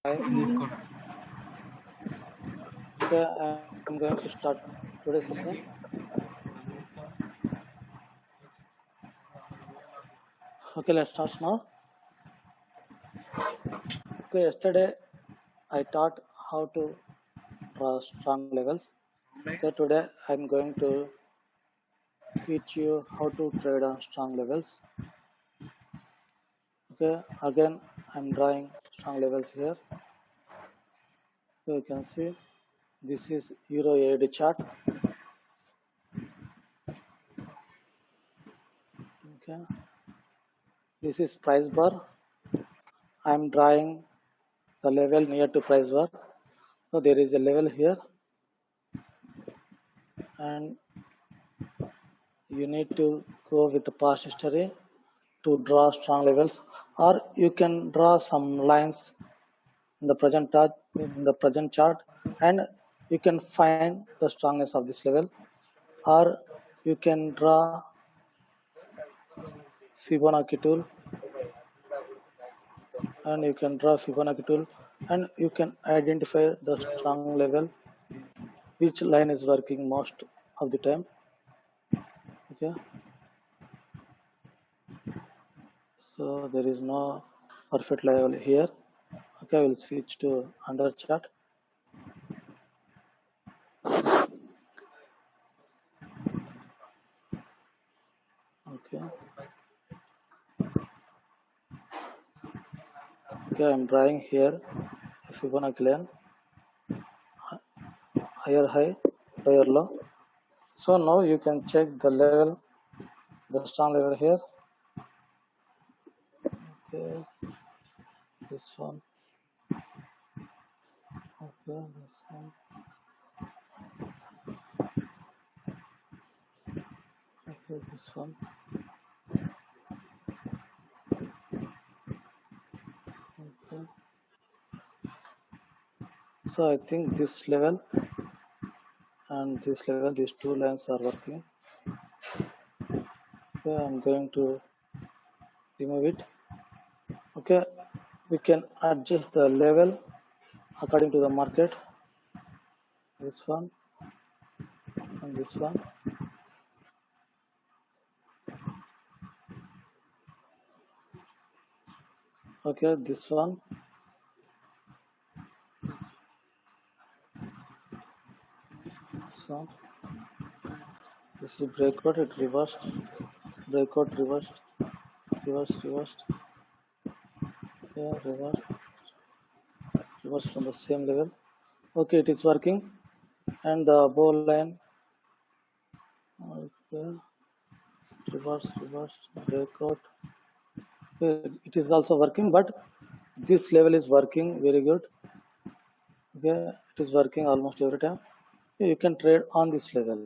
Okay, I'm going to start today's session. Okay, let's start now. Okay, yesterday I taught how to draw strong levels. Okay, today I'm going to teach you how to trade on strong levels. Okay, again I'm drawing strong levels here. So you can see this is Euro AD chart. Okay, this is price bar. I'm drawing the level near to price bar. So there is a level here, and you need to go with the past history to draw strong levels, or you can draw some lines in the present chart, and you can find the strongness of this level, or you can draw Fibonacci tool, and you can draw Fibonacci tool, and you can identify the strong level, which line is working most of the time. Okay, so there is no perfect level here. Okay, I will switch to another chart. Okay, I'm drawing here a Fibonacci line, higher high, lower low. So now you can check the level, the strong level here. Okay, this one. Okay, this one. Okay, this one. Okay. So I think this level and this level, these two lines are working. Okay, I'm going to remove it. Okay, we can adjust the level according to the market. This one and this one. Okay, this one. So this is breakout, it reversed, breakout reversed, reversed, yeah, reversed from the same level. Okay, it is working, and the bow line. Okay, reverse, breakout. Okay, it is also working, but this level is working very good. Okay, it is working almost every time. Okay, you can trade on this level.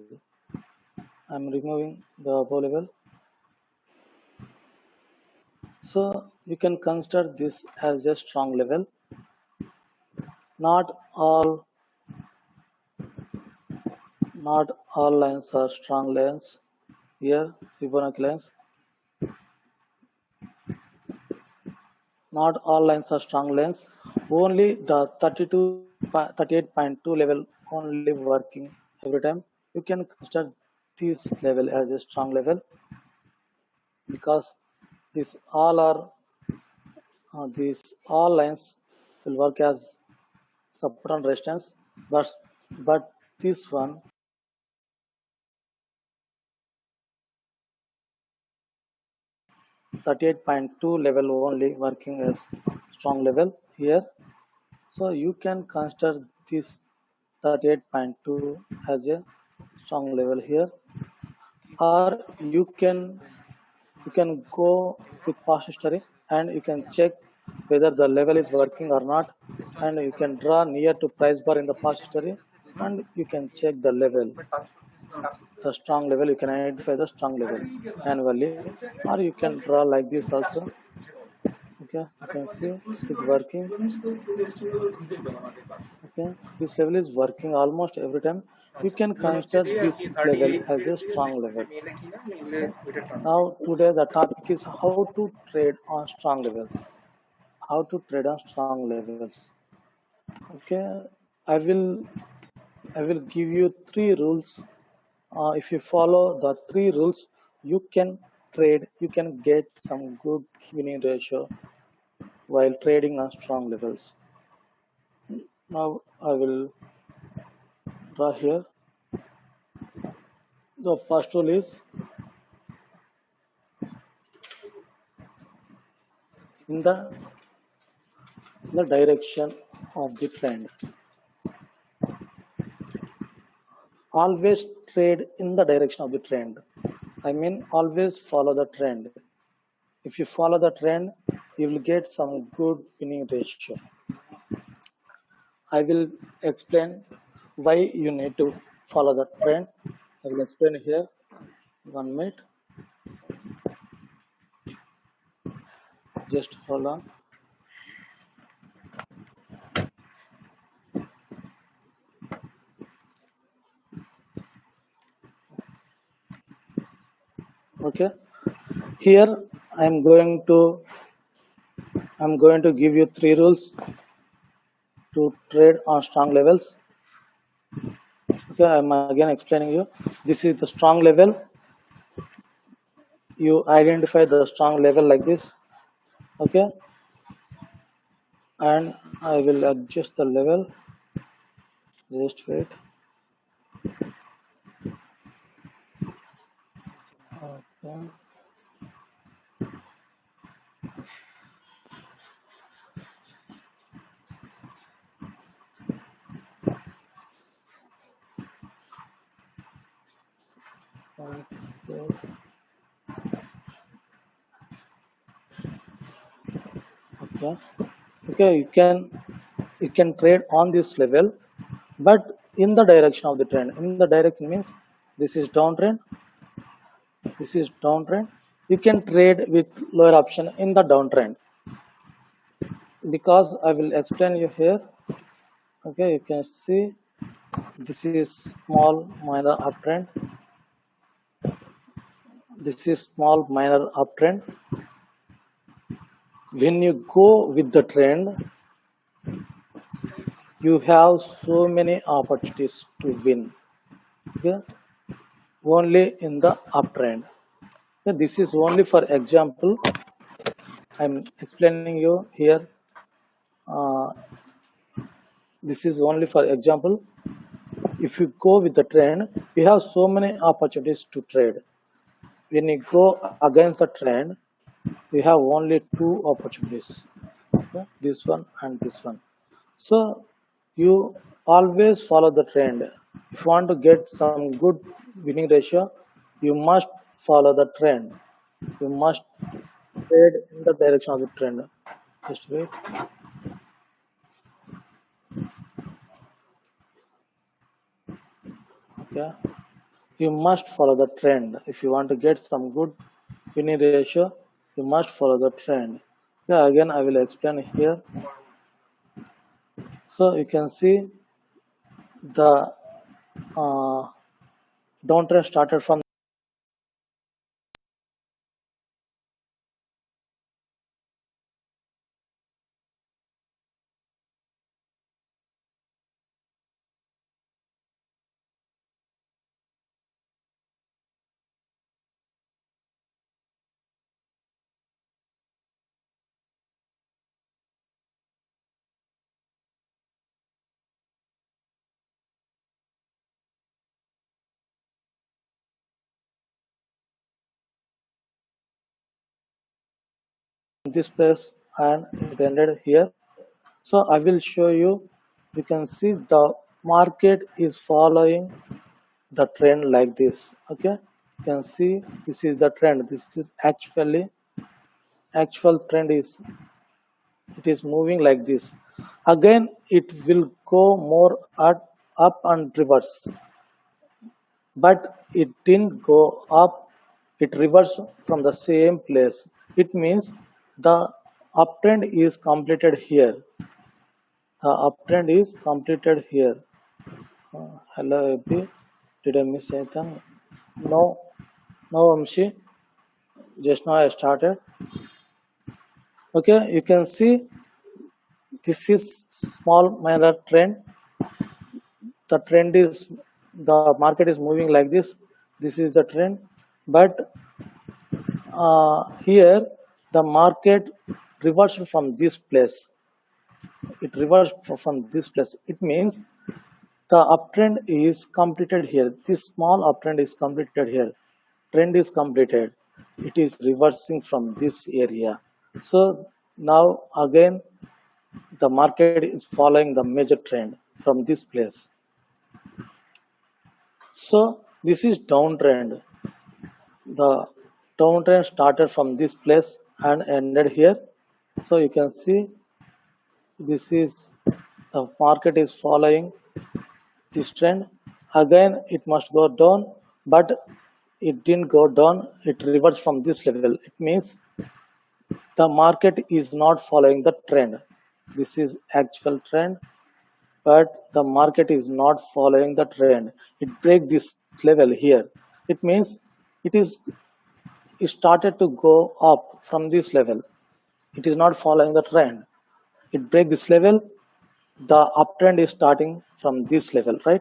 I'm removing the bow level. So you can consider this as a strong level. Not all lines are strong lines. Here, Fibonacci lines. Not all lines are strong lines. Only the 38.2 level only working every time. You can consider this level as a strong level, because these all lines will work as support and resistance, but this one, 38.2 level only working as strong level here. So you can consider this 38.2 as a strong level here, or you can go with past history and you can check whether the level is working or not, and you can draw near to price bar in the past history, and you can check the level, the strong level. You can identify the strong level manually, or you can draw like this also. Okay, you can see it's working. Okay, this level is working almost every time. You can consider this level as a strong level. Okay. Now today the topic is how to trade on strong levels. How to trade on strong levels. Okay, I will I will give you three rules. If you follow the three rules, you can trade. You can get some good winning ratio while trading on strong levels. Now I will draw here. The first rule is in the direction of the trend. Always trade in the direction of the trend. I mean, always follow the trend. If you follow the trend, you will get some good winning ratio. I will explain why you need to follow the trend. I will explain here. 1 minute. Just hold on. Okay. Here I'm going to give you three rules to trade on strong levels. Okay, I'm again explaining you. This is the strong level. You identify the strong level like this. Okay, and I will adjust the level. Just wait. Okay. Okay. Okay, you can trade on this level, but in the direction of the trend. In the direction means this is downtrend. This is downtrend. You can trade with lower option in the downtrend, because I will explain you here. Okay, you can see this is small minor uptrend. This is small minor uptrend. When you go with the trend, you have so many opportunities to win. Okay, only in the uptrend. Okay, this is only for example. I'm explaining you here. Uh, this is only for example. If you go with the trend, you have so many opportunities to trade. When you go against the trend, you have only two opportunities. Okay? This one and this one. So you always follow the trend. If you want to get some good winning ratio, you must follow the trend. You must trade in the direction of the trend. Just wait. Okay. You must follow the trend. If you want to get some good winning ratio, you must follow the trend. Yeah, again I will explain here. So you can see the uh, downtrend started from this place and it ended here. So I will show you. You can see the market is following the trend like this. Okay, you can see this is the trend. This is actual trend is it is moving like this. Again, it will go more up and reverse, but it didn't go up. It reversed from the same place. It means the uptrend is completed here. The uptrend is completed here. Hello, Abhi. Did I miss anything? No, no, Amshi. Just now I started. Okay, you can see this is small minor trend. The trend is, the market is moving like this. This is the trend, but here the market reversed from this place. It reversed from this place. It means the uptrend is completed here. This small uptrend is completed here. Trend is completed. It is reversing from this area. So now again the market is following the major trend from this place. So this is downtrend. The downtrend started from this place and ended here. So you can see this is, the market is following this trend. Again it must go down, but it didn't go down. It reversed from this level. It means the market is not following the trend. This is actual trend, but the market is not following the trend. It break this level here. It means it started to go up from this level. It is not following the trend. It break this level. The uptrend is starting from this level, right?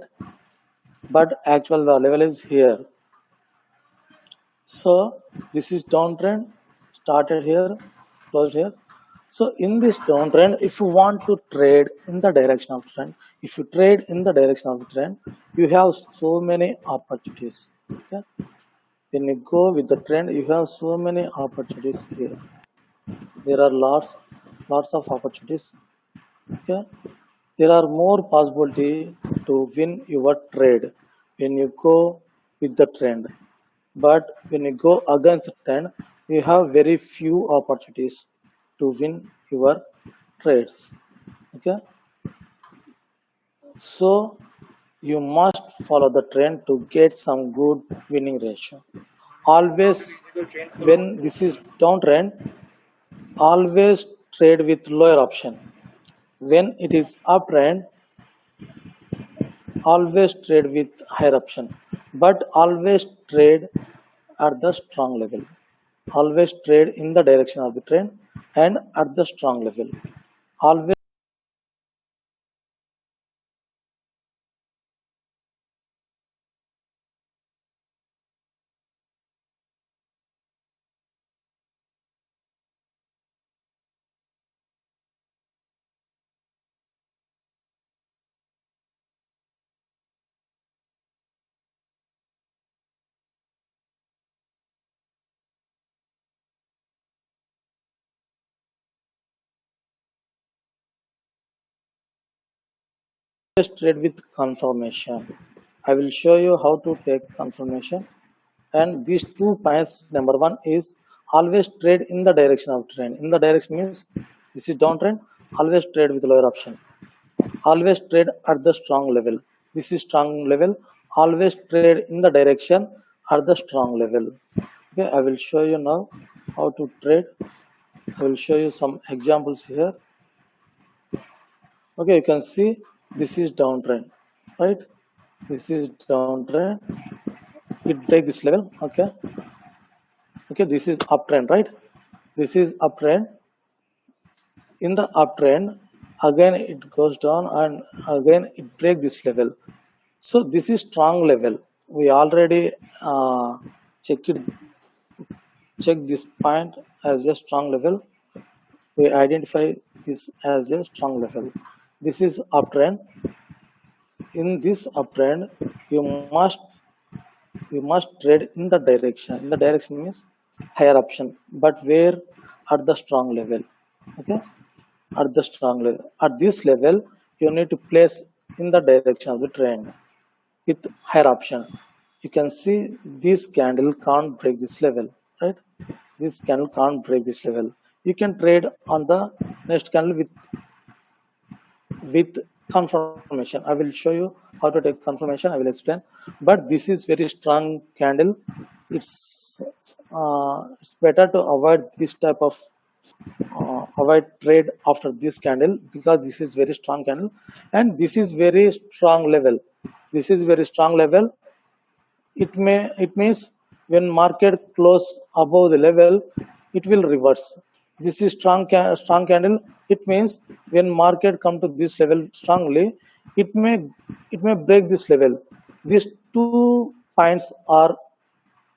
But actual the level is here. So this is downtrend, started here, closed here. So in this downtrend, if you want to trade in the direction of trend, if you trade in the direction of the trend, you have so many opportunities. Okay, when you go with the trend, you have so many opportunities here. There are lots of opportunities. Okay, there are more possibility to win your trade when you go with the trend. But when you go against the trend, you have very few opportunities to win your trades. Okay, so you must follow the trend to get some good winning ratio. Always, when this is downtrend, always trade with lower option. When it is uptrend, always trade with higher option, but always trade at the strong level. Always trade in the direction of the trend and at the strong level. Always trade with confirmation. I will show you how to take confirmation. And these 2 points, number one is always trade in the direction of trend. In the direction means this is downtrend, always trade with lower option. Always trade at the strong level. This is strong level. Always trade in the direction at the strong level. Okay, I will show you now how to trade. I will show you some examples here. Okay, you can see this is downtrend, right? This is downtrend. It breaks this level. Okay, okay, this is uptrend, right? This is uptrend. In the uptrend, again it goes down and again it breaks this level. So this is strong level. We already check this point as a strong level. We identify this as a strong level. This is uptrend. In this uptrend, you must trade in the direction. In the direction means higher option, but where? At the strong level. Okay, at the strong level. At this level, you need to place in the direction of the trend with higher option. You can see this candle can't break this level, right? This candle can't break this level. You can trade on the next candle with confirmation. I will show you how to take confirmation. I will explain. But this is very strong candle. It's better to avoid this type of avoid trade after this candle, because this is very strong candle and this is very strong level. This is very strong level. It means when market close above the level, it will reverse. This is strong candle. It means when market come to this level strongly, it may break this level. These two points are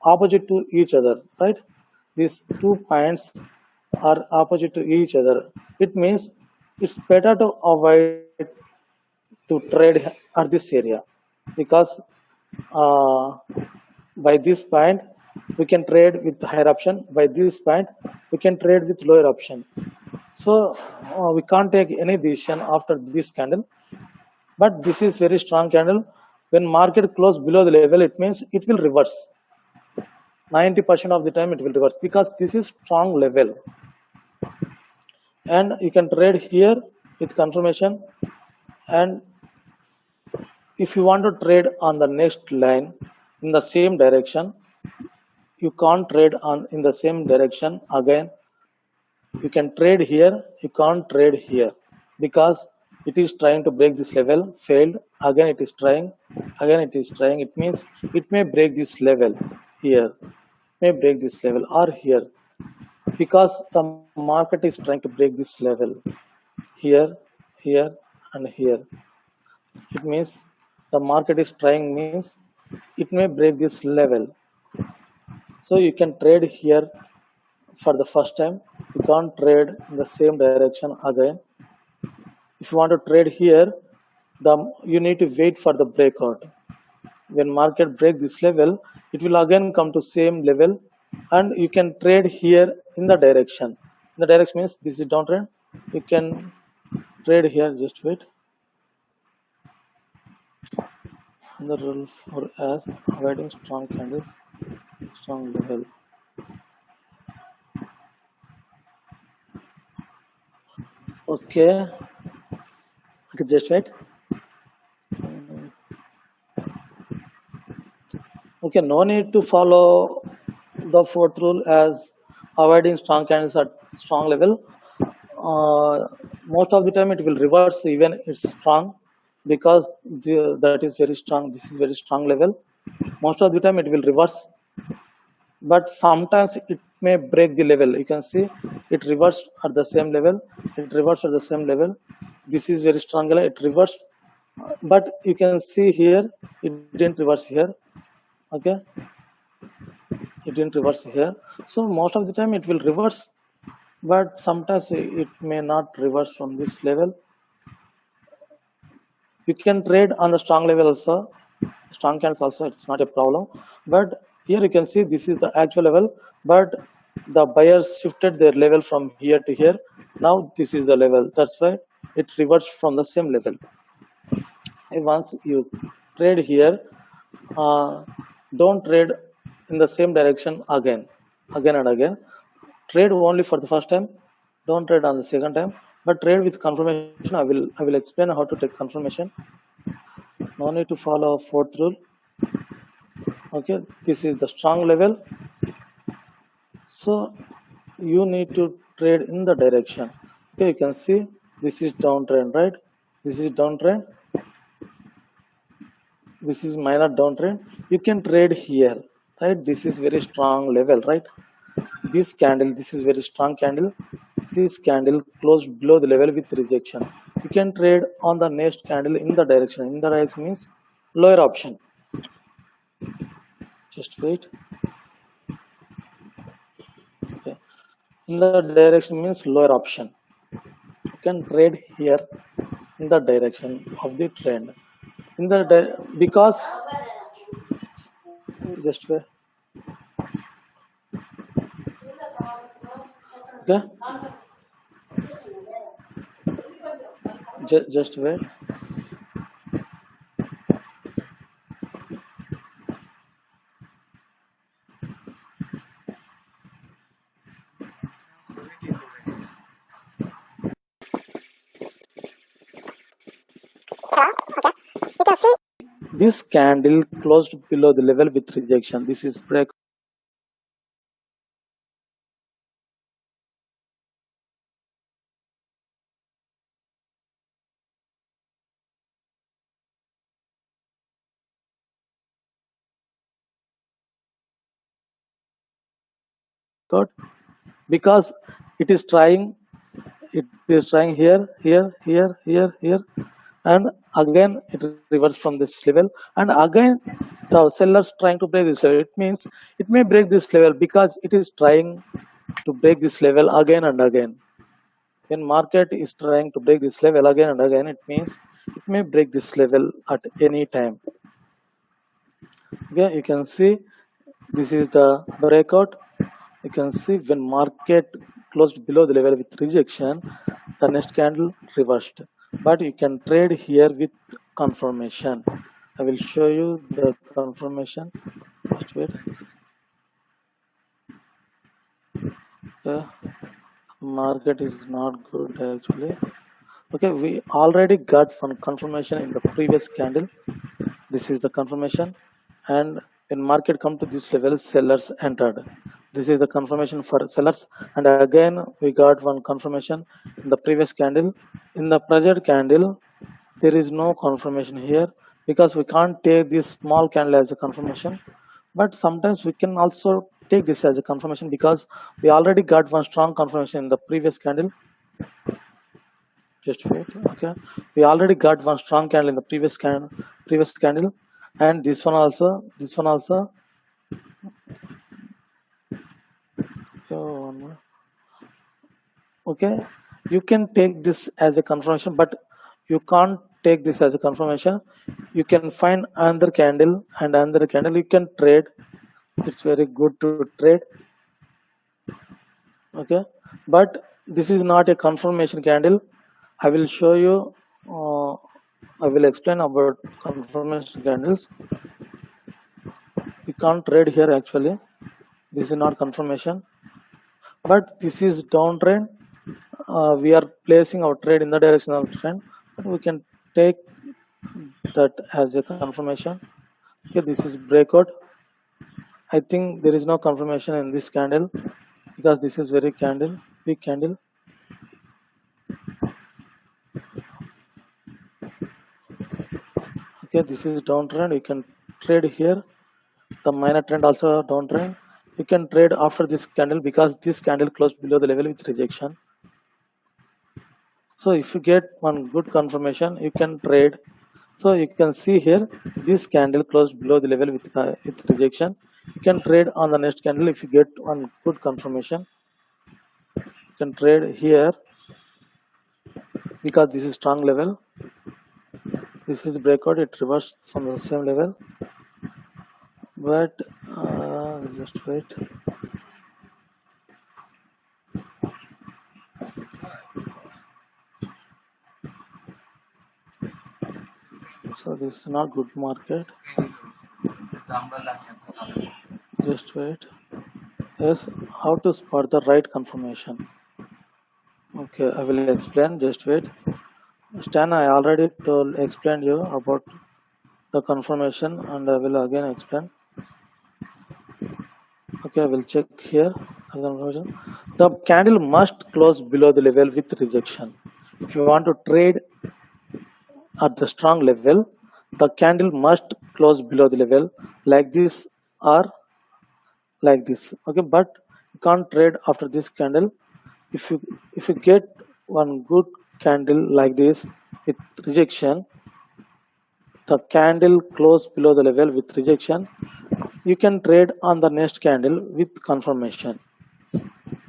opposite to each other, right? These 2 points are opposite to each other. It means it's better to avoid to trade at this area, because uh, by this point we can trade with higher option, by this point we can trade with lower option. So we can't take any decision after this candle, but this is very strong candle. When market close below the level, it means it will reverse. 90% of the time it will reverse, because this is strong level, and you can trade here with confirmation. And if you want to trade on the next line in the same direction, you can't trade on in the same direction again. You can trade here, you can't trade here, because it is trying to break this level, failed, again it is trying, again it is trying. It means it may break this level here, may break this level, or here, because the market is trying to break this level here, here, and here. It means the market is trying, means it may break this level. So you can trade here for the first time, you can't trade in the same direction again. If you want to trade here, you need to wait for the breakout. When market break this level, it will again come to same level, and you can trade here in the direction. The direction means this is downtrend, you can trade here. Just wait. The rule for as avoiding strong candles, strong level. Okay, just wait. Okay, no need to follow the fourth rule as avoiding strong candles at strong level. Most of the time it will reverse even it's strong, because that is very strong. This is very strong level. Most of the time it will reverse, but sometimes it may break the level. You can see it reversed at the same level. It reversed at the same level. This is very strong level. It reversed, but you can see here it didn't reverse here. Okay, it didn't reverse here. So most of the time it will reverse, but sometimes it may not reverse from this level. You can trade on the strong level also, strong candles also, it's not a problem. But here you can see this is the actual level, but the buyers shifted their level from here to here. Now this is the level, that's why it reverts from the same level. Once you trade here, don't trade in the same direction again and again. Trade only for the first time, don't trade on the second time, but trade with confirmation. I will explain how to take confirmation. No need to follow fourth rule. Okay, this is the strong level, so you need to trade in the direction. Okay, you can see this is downtrend, right? This is downtrend, this is minor downtrend. You can trade here, right? This is very strong level, right? This candle, this is very strong candle. This candle closed below the level with rejection. You can trade on the next candle in the direction. In the direction means lower option. Just wait. Okay, in the direction means lower option. You can trade here in the direction of the trend. In the because just wait. Okay, just wait. Okay, you can see this candle closed below the level with rejection. This is break. Because it is trying here, here, and again it reverses from this level, and again the sellers trying to break this level. It means it may break this level because it is trying to break this level again and again. When market is trying to break this level again and again, it means it may break this level at any time. Okay, you can see this is the breakout. You can see when market closed below the level with rejection, the next candle reversed. But you can trade here with confirmation. I will show you the confirmation. Just wait. Okay. Market is not good actually. Okay, we already got one confirmation in the previous candle. This is the confirmation, and when market come to this level, sellers entered. This is the confirmation for sellers, and again we got one confirmation in the previous candle. In the present candle, there is no confirmation here because we can't take this small candle as a confirmation, but sometimes we can also take this as a confirmation because we already got one strong confirmation in the previous candle. Just wait. Okay, we already got one strong candle in the previous candle, and this one also. So, okay, you can take this as a confirmation, but you can't take this as a confirmation. You can find another candle and another candle. You can trade. It's very good to trade. Okay, but this is not a confirmation candle. I will show you. I will explain about confirmation candles. We can't trade here actually. This is not confirmation, but this is downtrend. We are placing our trade in the direction of trend, but we can take that as a confirmation. Okay, this is breakout. I think there is no confirmation in this candle because this is very weak candle. Okay, this is downtrend. You can trade here. The minor trend also downtrend. You can trade after this candle because this candle closed below the level with rejection. So if you get one good confirmation, you can trade. So you can see here, this candle closed below the level with rejection. You can trade on the next candle if you get one good confirmation. You can trade here because this is strong level. This is breakout. It reversed from the same level. But just wait. So this is not good market. Just wait. Yes, how to spot the right confirmation. Okay, I will explain. Just wait. Stan, I already explained you about the confirmation, and I will again explain. Okay, I will check here the confirmation. The candle must close below the level with rejection. If you want to trade at the strong level, the candle must close below the level like this or like this. Okay, but you can't trade after this candle. If you get one good candle like this with rejection, the candle close below the level with rejection, you can trade on the next candle with confirmation,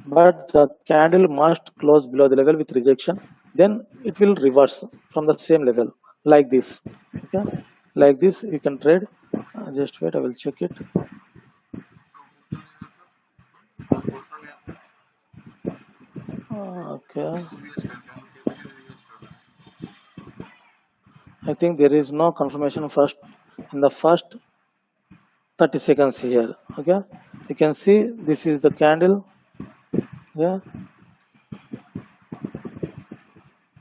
but the candle must close below the level with rejection, then it will reverse from the same level like this. Okay, like this you can trade. Just wait, I will check it. Okay, I think there is no confirmation first in the first 30 seconds here. Okay, you can see this is the candle. Yeah,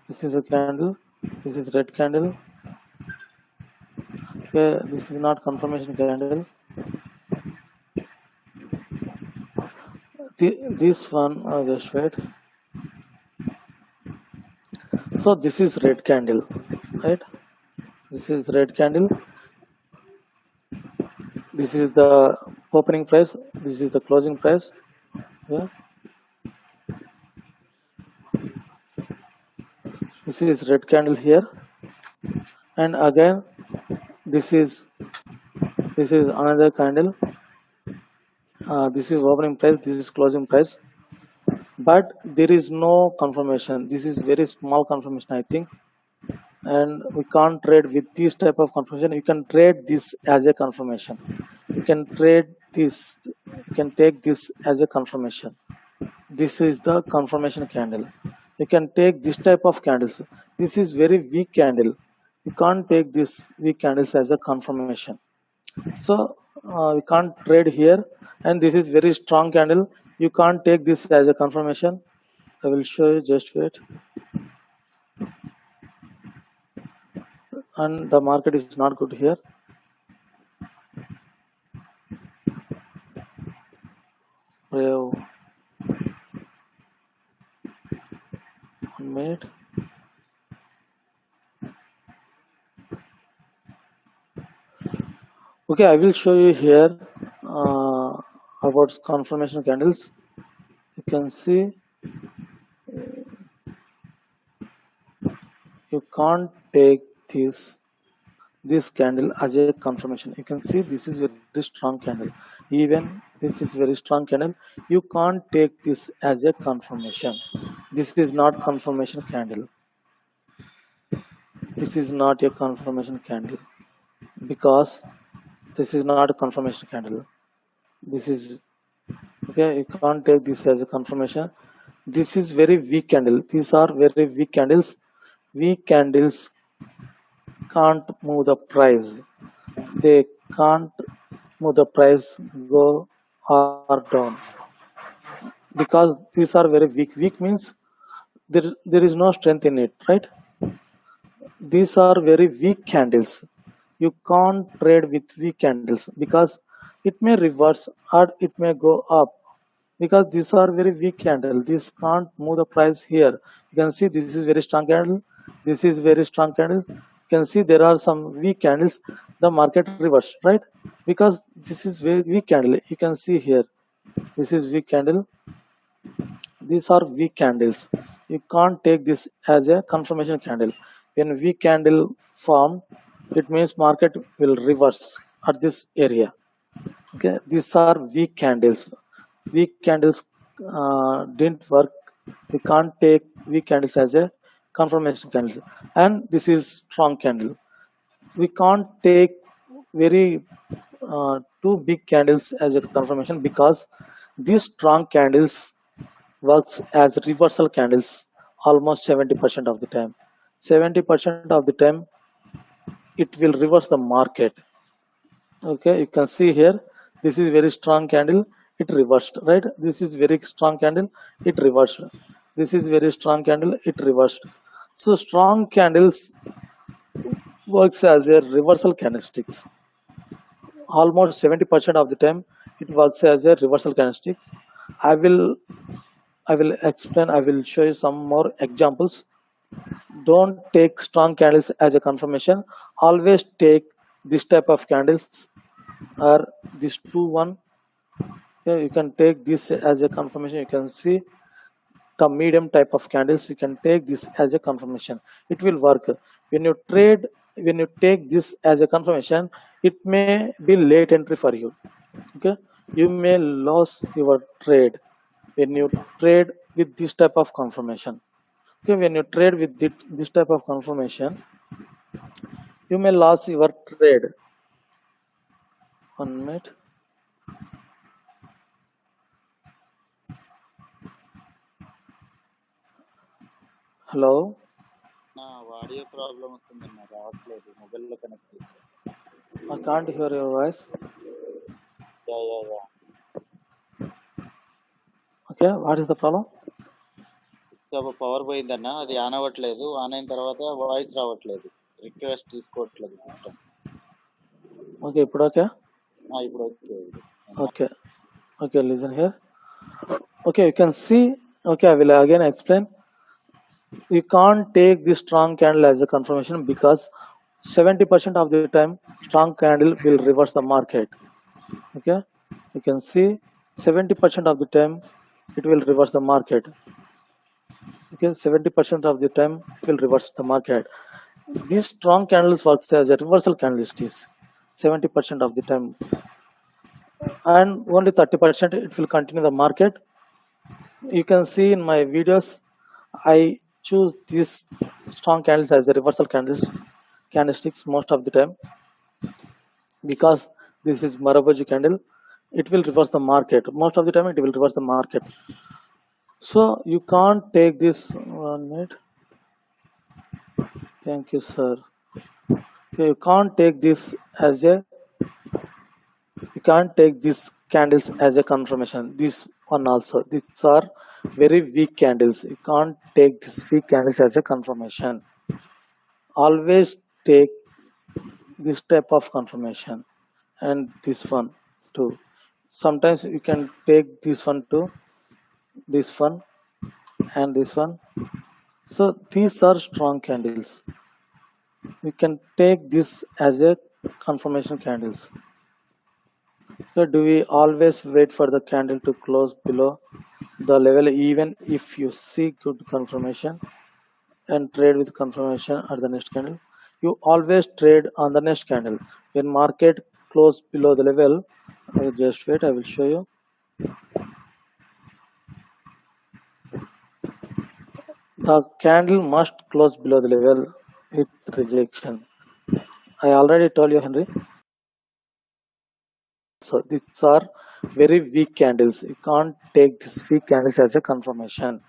this is a candle, this is red candle. Okay, this is not confirmation candle. This one, just wait. So this is red candle, right? This is red candle. This is the opening price, this is the closing price. Yeah, this is red candle here, and again this is another candle. This is opening price, this is closing price, but there is no confirmation. This is very small confirmation, I think, and we can't trade with this type of confirmation. You can trade this as a confirmation. You can trade this, you can take this as a confirmation. This is the confirmation candle. You can take this type of candles. This is very weak candle. You can't take this weak candles as a confirmation. So we can't trade here, and this is very strong candle. You can't take this as a confirmation. I will show you, just wait. And the market is not good here. One minute. Okay, I will show you here about confirmation candles. You can see you can't take this candle as a confirmation. You can see this is very strong candle. Even this is very strong candle. You can't take this as a confirmation. This is not confirmation candle. This is not a confirmation candle, because this is not a confirmation candle. This is okay. You can't take this as a confirmation. This is very weak candle. These are very weak candles. Weak candles can't move the price. They can't move the price go or down, because these are very weak. Weak means there is no strength in it, right? These are very weak candles. You can't trade with weak candles, because it may reverse or it may go up, because these are very weak candle. This can't move the price here. You can see this is very strong candle. This is very strong candle. You can see there are some weak candles. The market reversed, right? Because this is very weak candle. You can see here. This is weak candle. These are weak candles. You can't take this as a confirmation candle. When weak candle form, it means market will reverse at this area. Okay, these are weak candles. Weak candles didn't work. We can't take weak candles as a confirmation candles. And this is strong candle. We can't take very two big candles as a confirmation, because these strong candles works as reversal candles almost 70% of the time. 70% of the time it will reverse the market. Okay, you can see here, this is very strong candle, it reversed, right? This is very strong candle, it reversed. This is very strong candle, it reversed. So strong candles works as a reversal candlesticks. Almost 70% of the time it works as a reversal candlesticks. I will explain, I will show you some more examples. Don't take strong candles as a confirmation. Always take this type of candles, or this 2-1. Okay, you can take this as a confirmation. You can see the medium type of candles. You can take this as a confirmation. It will work. When you trade, when you take this as a confirmation, it may be late entry for you. Okay, you may lose your trade when you trade with this type of confirmation. Okay, when you trade with this type of confirmation, you may lose your trade. 1 minute. Hello. Audio problem వస్తుందన్న, రావట్లేదు మొబైల్లో connect చేస్తే. I can't hear your voice. Yeah Okay, what is the problem? Power పోయిందన్న, అది on అవ్వట్లేదు. On అయిన తర్వాత voice రావట్లేదు, రిక్వెస్ట్ తీసుకోవట్లేదు సిస్టమ్. Okay, ఇప్పుడు okay? ఇప్పుడు okay. Okay. Okay, listen here. Okay, you can see. Okay, I will again explain. You can't take this strong candle as a confirmation, because 70% of the time strong candle will reverse the market. Okay, you can see 70% of the time it will reverse the market. Okay, 70% of the time it will reverse the market. These strong candles works as a reversal candlesticks 70% of the time, and only 30% it will continue the market. You can see in my videos, I choose these strong candles as a reversal candlesticks most of the time, because this is Maraboji candle. It will reverse the market. Most of the time it will reverse the market. So you can't take this 1 minute. Thank you, sir. You can't take this as a you can't take these candles as a confirmation. This one also. These are very weak candles. You can't take these weak candles as a confirmation. Always take this type of confirmation, and this one too. Sometimes you can take this one too, this one and this one. So these are strong candles. We can take this as a confirmation candles. So do we always wait for the candle to close below the level even if you see good confirmation and trade with confirmation at the next candle? You always trade on the next candle. When market close below the level, just wait, I will show you. The candle must close below the level with rejection. I already told you, Henry. So these are very weak candles. You can't take these weak candles as a confirmation.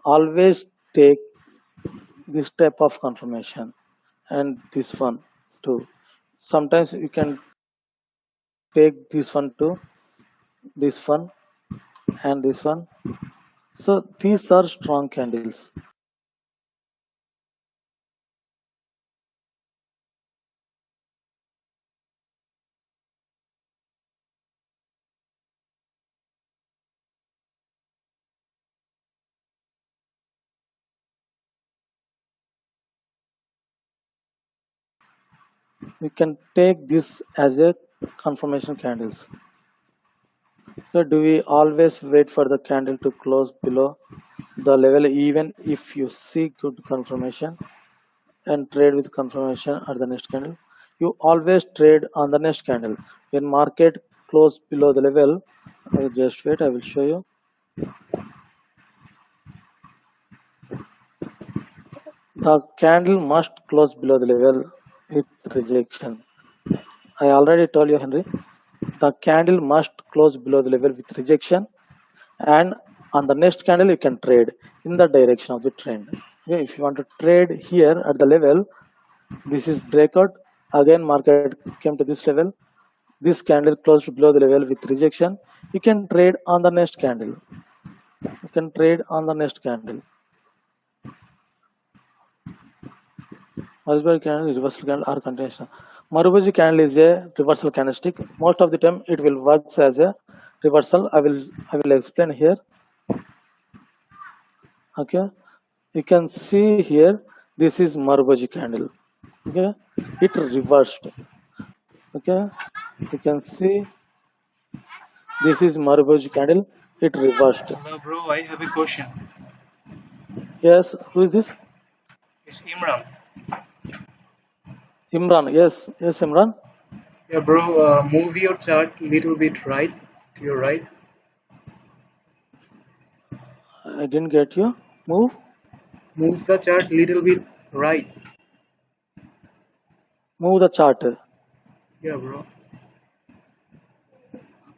Always take this type of confirmation, and this one too. Sometimes you can take this one too, this one and this one. So these are strong candles. We can take this as a confirmation candles. So do we always wait for the candle to close below the level even if you see good confirmation and trade with confirmation at the next candle? You always trade on the next candle. When market close below the level, just wait, I will show you. The candle must close below the level with rejection. I already told you, Henry. The candle must close below the level with rejection, and on the next candle you can trade in the direction of the trend. Okay, if you want to trade here at the level, this is breakout. Again, market came to this level. This candle closed below the level with rejection. You can trade on the next candle. You can trade on the next candle. Multiple candle, reversal candle, or continuation. Maruboji candle is a reversal candlestick. Most of the time, it will work as a reversal. I will explain here. Okay, you can see here. This is Maruboji candle. Okay, it reversed. Okay, you can see this is Maruboji candle. It reversed. Hello, bro. I have a question. Yes, who is this? It's Imran. Imran. Yes, yes, Imran. Yeah, bro. Move your chart little bit right to your right. I didn't get you. Move. Move the chart little bit right. Move the chart. Yeah, bro.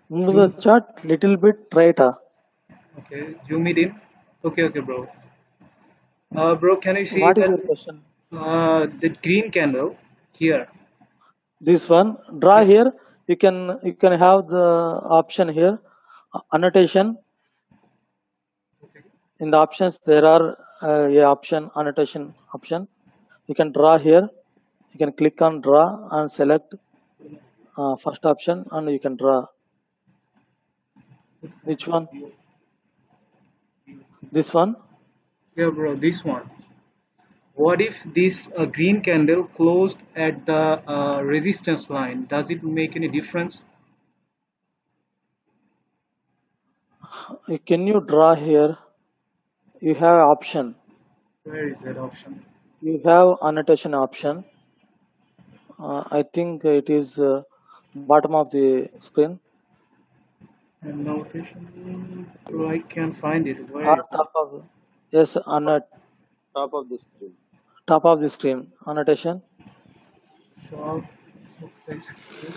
Move the Zoom. chart little bit right. Okay. Zoom it in. Okay, okay, bro. Bro, can you see What is that your question? the green candle here? This one. Draw Yeah. here. You can have the option here. Annotation. Okay. In the options there are a option, annotation option. You can draw here. You can click on draw and select first option, and you can draw. Which one? This one. Yeah, bro. This one. What if this green candle closed at the resistance line? Does it make any difference? Can you draw here? you have option. Where is that option? You have annotation option. I think it is bottom of the screen And notation. Bro, I can't find it. Where or is it? top of yes on the Top of the screen. top of the screen annotation. Top of the screen.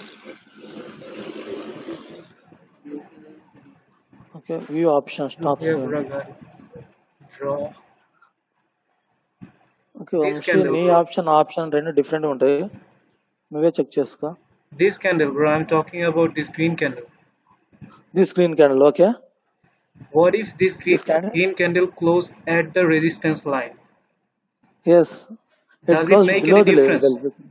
Okay, view options top Okay, screen. bro, got it. Draw. Okay This Vamshi candle, నీ bro. Option రెండు different ఉంటాయి నువ్వే check చేసుకో This candle, bro. I'm talking about this green candle. This screen candle okay What if this this candle green candle closed at the resistance line? Yes it Does it close make below any the difference? Level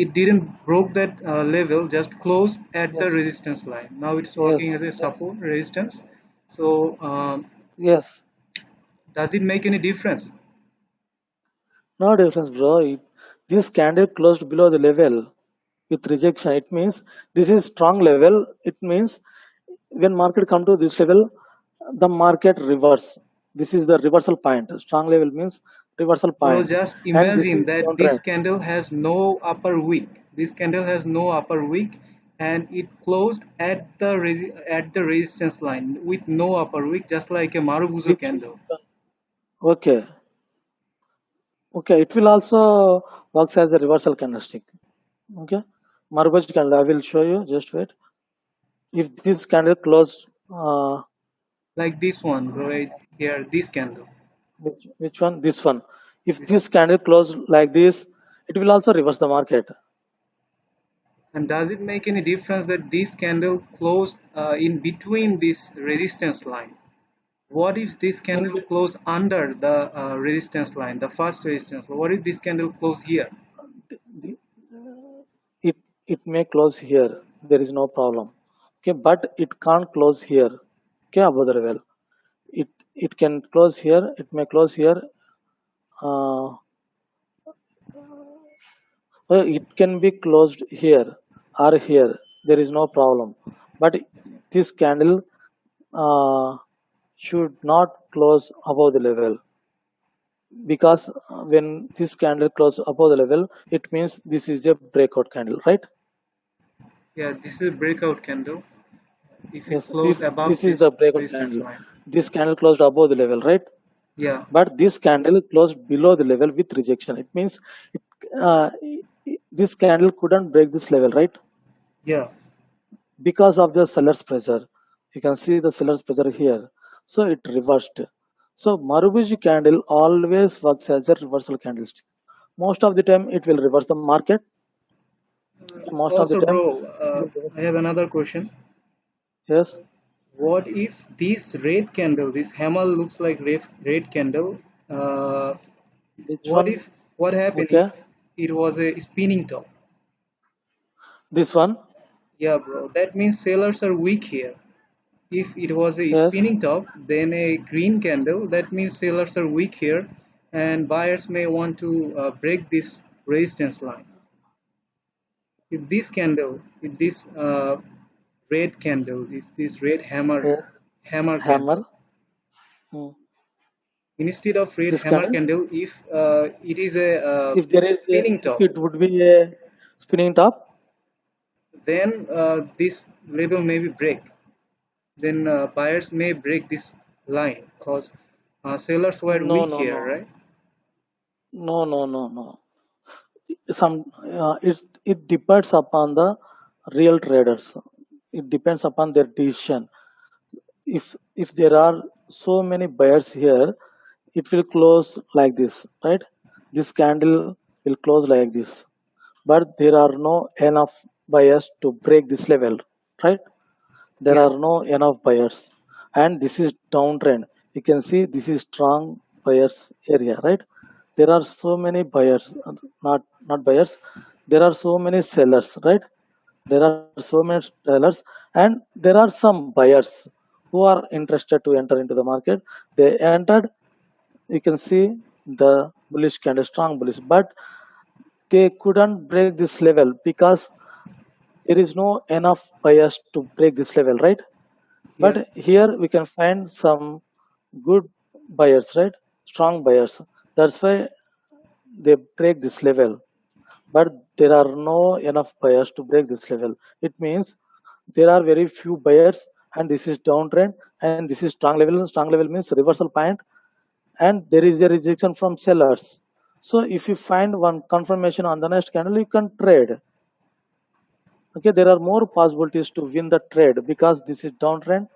It didn't broke that level, just closed at the yes resistance line. Now it's working yes as a yes support resistance. So yes does it make any difference? No difference bro this candle closed below the level with rejection it means this is strong level. It means when market come to this level the market reverse. This is the reversal point. Strong level means reversal So point just and this imagine is that down this trend. candle has no upper wick. This candle has no upper wick, and it closed at the resistance line with no upper wick, just like a Marubozu Which, candle. okay, it will also works as a reversal candlestick. Okay, Marubozu candle I will show you, just wait. If this candle closed Like this one, right here, this candle. which one, this one, if This. this candle closed like this it will also reverse the market. And does it make any difference that this candle closed in between this resistance line? What if this candle closed under the resistance line, the first resistance? What if this candle closed here? It may close here, there is no problem. Okay, but it can't close here. Okay, above the level it can close here, it may close here. It can be closed here or here, there is no problem, but this candle should not close above the level, because when this candle close above the level it means this is a breakout candle, right? Yeah, this is a breakout candle. If it Yes, closed if above this is this the breakout resistance candle, line. this candle closed above the level, right? Yeah. But this candle closed below the level with rejection. It means this candle couldn't break this level, right? Yeah. Because of the seller's pressure. You can see the seller's pressure here. So it reversed. So Marubozu candle always works as a reversal candlestick. Most of the time it will reverse the market. Most of the Also, time. bro, I have another question. Yes. What if this red candle, this hammer looks like red candle? Which one? What happened Okay. if it was a spinning top? This one. Yeah, bro. That means sellers are weak here. If it was a Yes. spinning top, then a green candle, that means sellers are weak here, and buyers may want to break this resistance line. If this candle, if this red candle, if this red hammer Yes. hammer Hammer. candle, instead of red This hammer candle. candle, if it is a If there is spinning if top, it would be a spinning top, then this label may be break. Then buyers may break this line because sellers were no, weak no, here, no, right? no. Some it depends upon the real traders. It depends upon their decision. If there are so many buyers here, it will close like this, right? This candle will close like this, but there are no enough buyers to break this level, right? There Yeah. are no enough buyers, and this is downtrend. You can see this is strong buyers area, right? There are so many buyers, not buyers, there are so many sellers, right? There are so many sellers and there are some buyers who are interested to enter into the market. They entered. You can see the bullish candle, strong bullish, but they couldn't break this level because there is no enough buyers to break this level, right? But Yeah. here we can find some good buyers, right? Strong buyers. That's why they break this level. But there are no enough buyers to break this level. It means there are very few buyers, and this is downtrend, and this is strong level. Strong level means reversal point, and there is a rejection from sellers. So if you find one confirmation on the next candle, you can trade. Okay, there are more possibilities to win the trade because this is downtrend,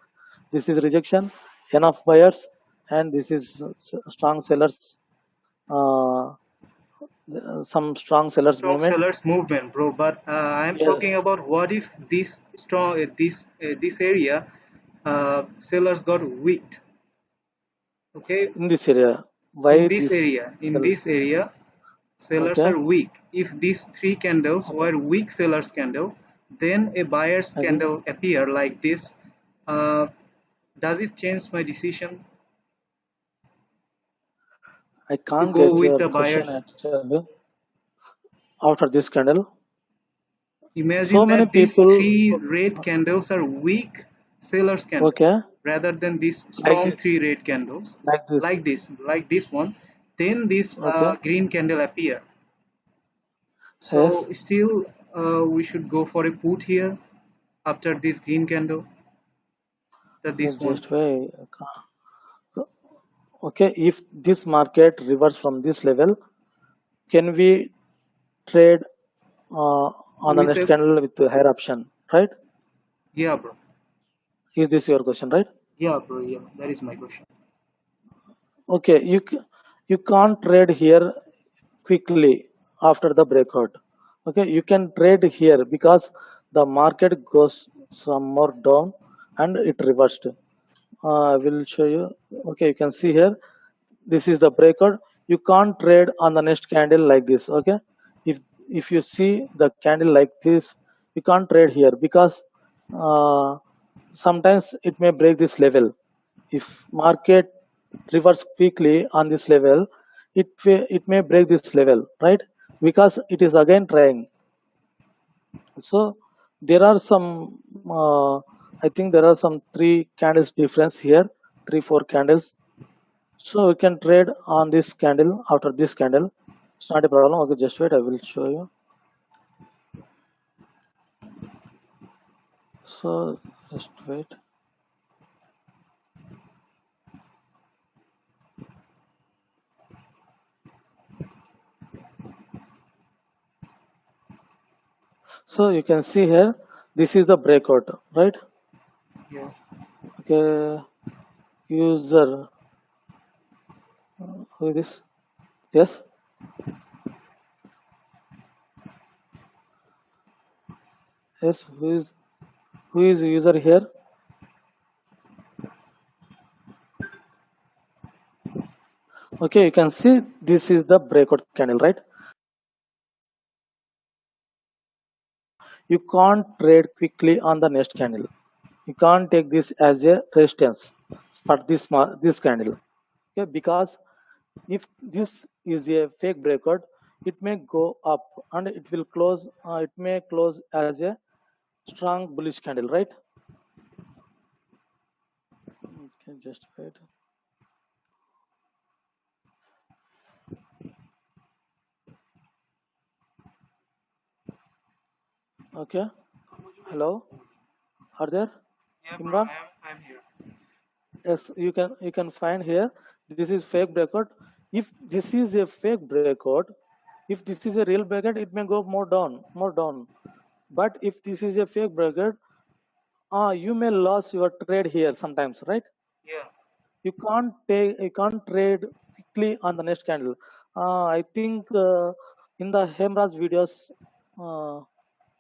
this is rejection, enough buyers, and this is strong sellers. Uh, some strong sellers Strong movement. sellers movement, bro. But I am Yes, talking about what if this strong this area sellers got weak. Okay, in this area. in Why this this area, in sell? this area, sellers Okay, are weak. If these three candles okay, were weak sellers candle, then a buyer's okay. candle appear like this. Uh, does it change my decision I to can't go get with your the question buyers? actually. After this candle, so Imagine many that these people. three red candles are weak sellers candle Okay, rather than these like strong this, three red candles like this. like this one. Then this Okay, green candle appear. yes. So still we should go for a put here after this green candle, that this one. Just wait. Okay, if this market reverse from this level, can we trade on the With next a candle with the higher option, right? yeah, bro. Is this your question, right? Yeah, bro. Yeah, that is my question. Okay, you can't trade here quickly after the breakout. Okay, you can trade here because the market goes some more down and it reversed. I will show you. Okay, you can see here. This is the breakout. You can't trade on the next candle like this. Okay, if if you see the candle like this, you can't trade here because uh, sometimes it may break this level. If market reverse quickly on this level, it may break this level, right? Because it is again trying. So there are some I think there are some three candles difference here, 3 4 candles. So we can trade on this candle after this candle. It's not a problem. Okay, just wait, I will show you. So just wait. So you can see here, this is the breakout, right? Yeah. Okay, user, who is this? Yes, yes, who is user here? Okay, you can see this is the breakout candle, right? You can't trade quickly on the next candle. You can't take this as a resistance for this candle. Okay, because if this is a fake breakout, it may go up and it will close. It may close as a strong bullish candle, right? Okay, just wait. Okay, hello, are there, Yeah, bro. Imran? I'm here. Yes, you can find here. This is fake breakout. If this is a fake breakout, if this is a real breakout, it may go more down, more down. But if this is a fake breakout, you may lose your trade here sometimes, right? Yeah. You can't trade quickly on the next candle. I think in the Hemraj videos, uh,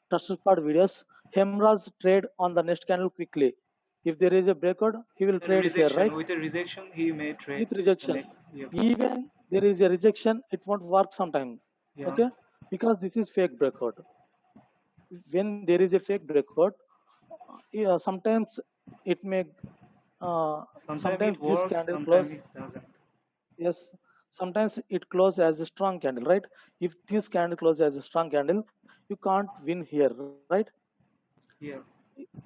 trusted part videos, Hemraj trade on the next candle quickly. If there is a breakout, he will trade here, right? With a rejection, he may trade With the rejection, next. Yeah. even there is a rejection, it won't work sometime. Yeah. Okay, because this is fake breakout. When there is a fake breakout, yeah, sometimes it may Sometimes sometimes it this works, candle sometimes close. it doesn't. Yes, sometimes it close as a strong candle, right? If this candle close as a strong candle, you can't win here, right? Yeah.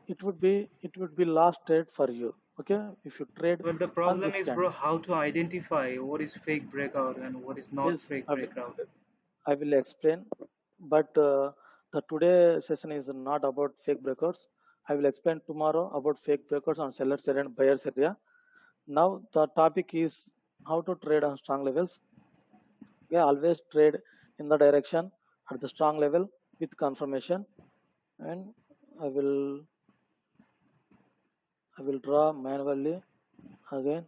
It would be last trade for you. Okay, if you trade But the on problem this is, bro, candle, how to identify what is fake breakout and what is not yes, fake I will, breakout? I will explain. But the today session is not about fake breakouts. I will explain tomorrow about fake breakouts on sellers area and buyers area. Now the topic is how to trade on strong levels. Yeah, always trade in the direction at the strong level with confirmation. And I will I will draw manually again.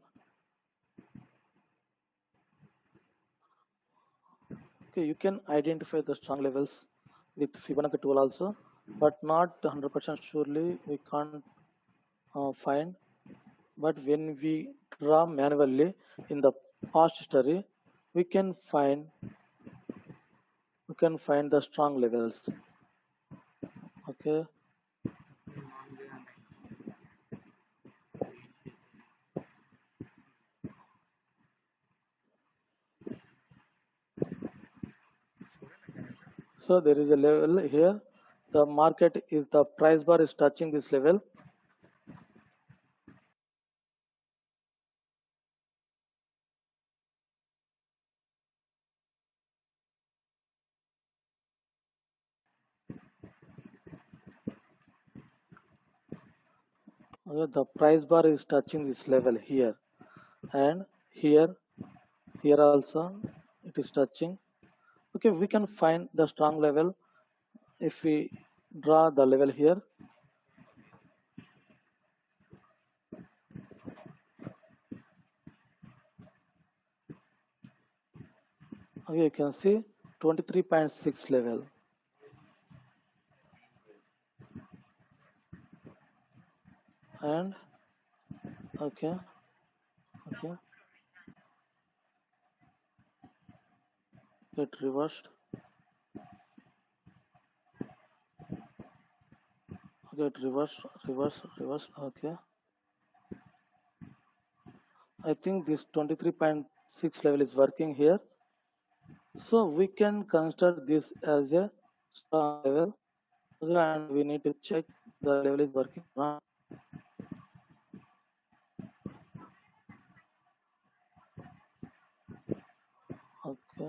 Okay, you can identify the strong levels with Fibonacci tool also, but not 100% surely we can't find. But when we draw manually in the past history, we can find the strong levels. Okay, so there is a level here. The market is the price bar is touching this level. Okay, the price bar is touching this level here, and here also it is touching. Okay, we can find the strong level if we draw the level here. Okay, you can see 23.6 level. And okay, get reversed. Get reverse. Okay, I think this 23.6 level is working here, so we can consider this as a strong level. Okay, and we need to check the level is working or not. Okay,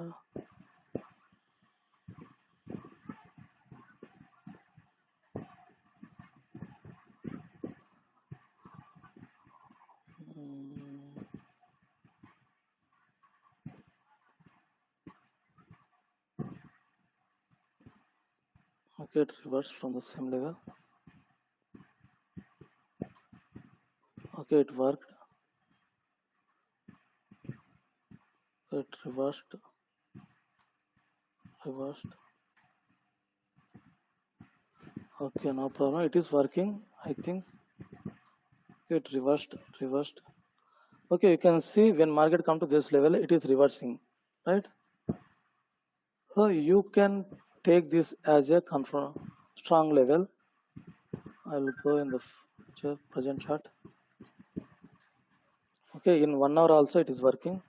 okay, it reversed from the same level. Okay, it worked. It reversed. Okay, no problem, it is working. I think it reversed. Okay, you can see when market come to this level, it is reversing, right? So you can take this as a confirm strong level. I'll go in the present chart. Okay, in 1 hour also it is working.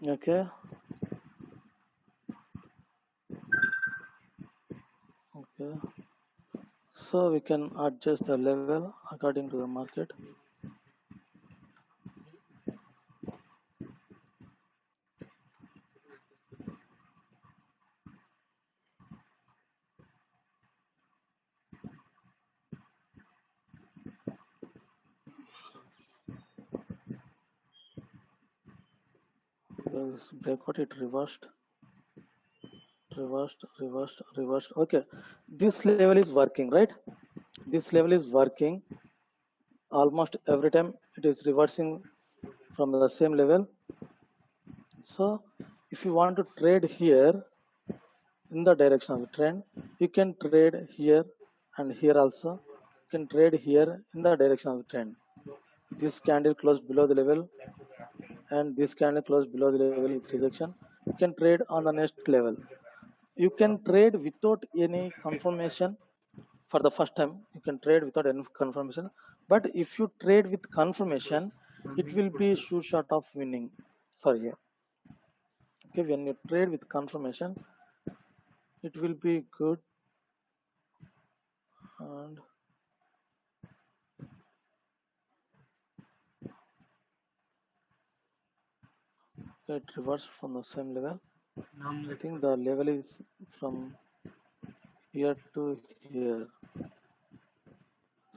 Okay, so we can adjust the level according to the market. This breakout, it reversed. Okay, this level is working, right? This level is working almost every time. It is reversing from the same level. So if you want to trade here in the direction of the trend, you can trade here and here also. You can trade here in the direction of the trend. This candle closed below the level, and this candle closed below the level with rejection. You can trade on the next level. You can trade without any confirmation. For the first time you can trade without any confirmation, but if you trade with confirmation, it will be sure shot of winning for you. Okay, when you trade with confirmation, it will be good. And get reverse from the same level. I think the level is from here to here,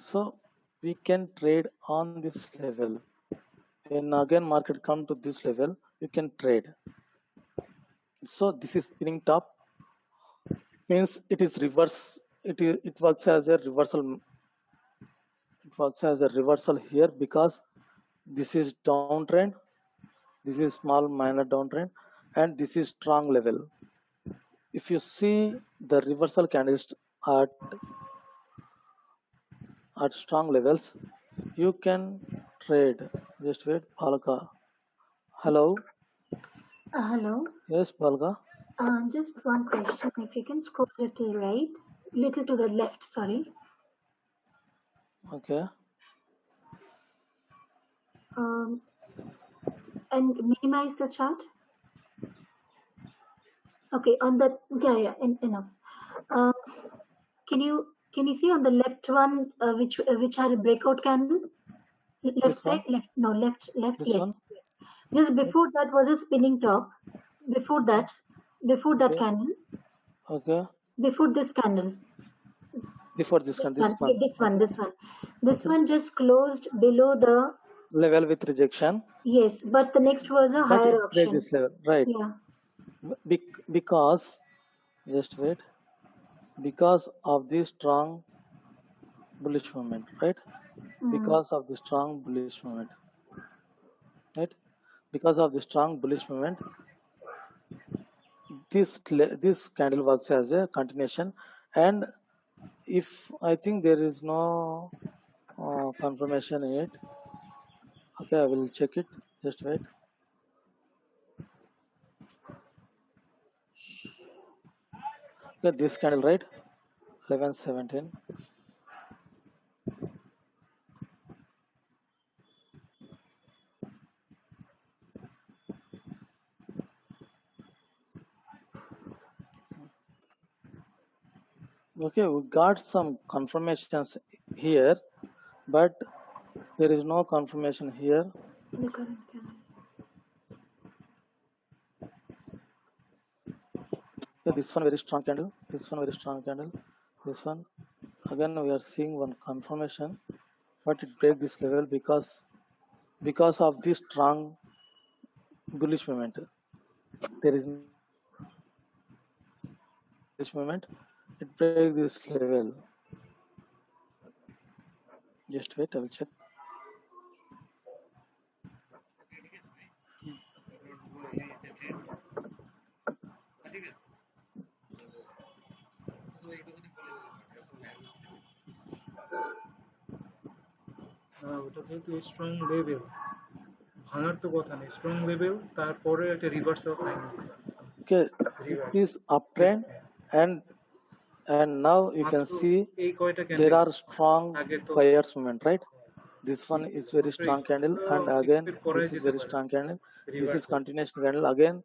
so we can trade on this level. When again market come to this level, you can trade. So this is spinning top, means it is reverse. It works as a reversal. It works as a reversal here because this is downtrend, this is small minor downtrend, and this is strong level. If you see the reversal candles at strong levels, you can trade. Just wait, Palka. Hello. Hello. Yes, Palka. Just one question. If you can scroll a little right, little to the left, sorry. Okay. And minimize the chart. Okay, on the enough. Can you see on the left one which had a breakout candle? Left This side, one? left. This Yes, one? yes. Just before that was a spinning top. Before that Okay. candle. Okay. Before this candle. Before this one, this one. This one just closed below the Level with rejection. yes, but the next was a But higher it break option. this level, right? Yeah. Because just wait. Because of the strong bullish movement, right? Because of the strong bullish movement, right? Because of the strong bullish movement, this candle works as a continuation. And if I think there is no confirmation in it, okay, I will check it. Just wait. Okay, this candle, right? 11:17. Okay, we got some confirmations here, but there is no confirmation here. The current candle. Okay, this one very strong candle. This one very strong candle. This one again we are seeing one confirmation, but it breaks this level because of this strong bullish movement. There is bullish movement. It breaks this level. Just wait, I will check. ওটা যেহেতু strong level, ভাঙার তো কথা নেই, strong level, তারপরে একটা reversal sign দিচ্ছে। Okay, it is uptrend, and now you can see there are strong buyers movement, right? This one is very strong candle, and again this is very strong candle. This is continuation candle. Again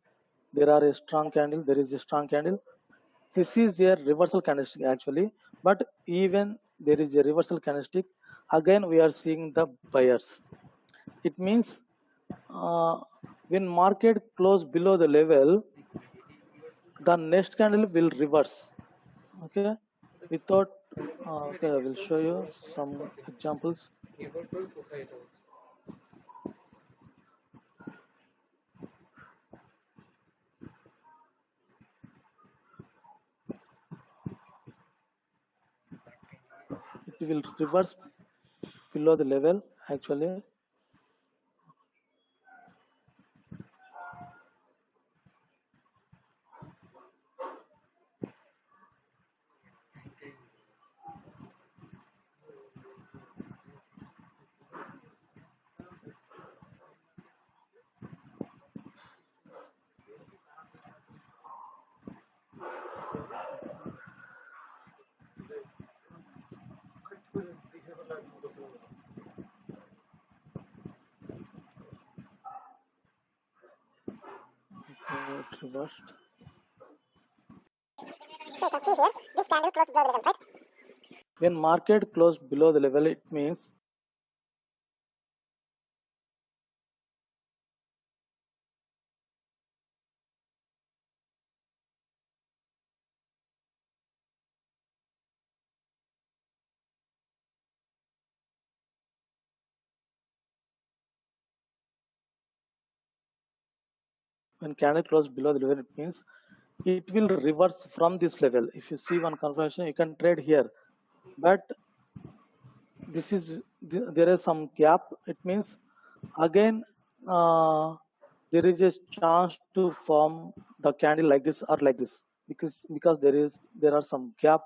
there are a strong candle. There is a strong candle. This is a reversal candlestick actually, but even there is a reversal candlestick, again we are seeing the buyers. It means when market close below the level, the next candle will reverse. Okay, without okay, I will show you some examples. It will reverse below the level actually. Okay, it reversed. When market closed below the level, it means when candle closed below the level, it means it will reverse from this level. If you see one confirmation, you can trade here, but this is there is some gap. It means again there is a chance to form the candle like this or like this, because there are some gap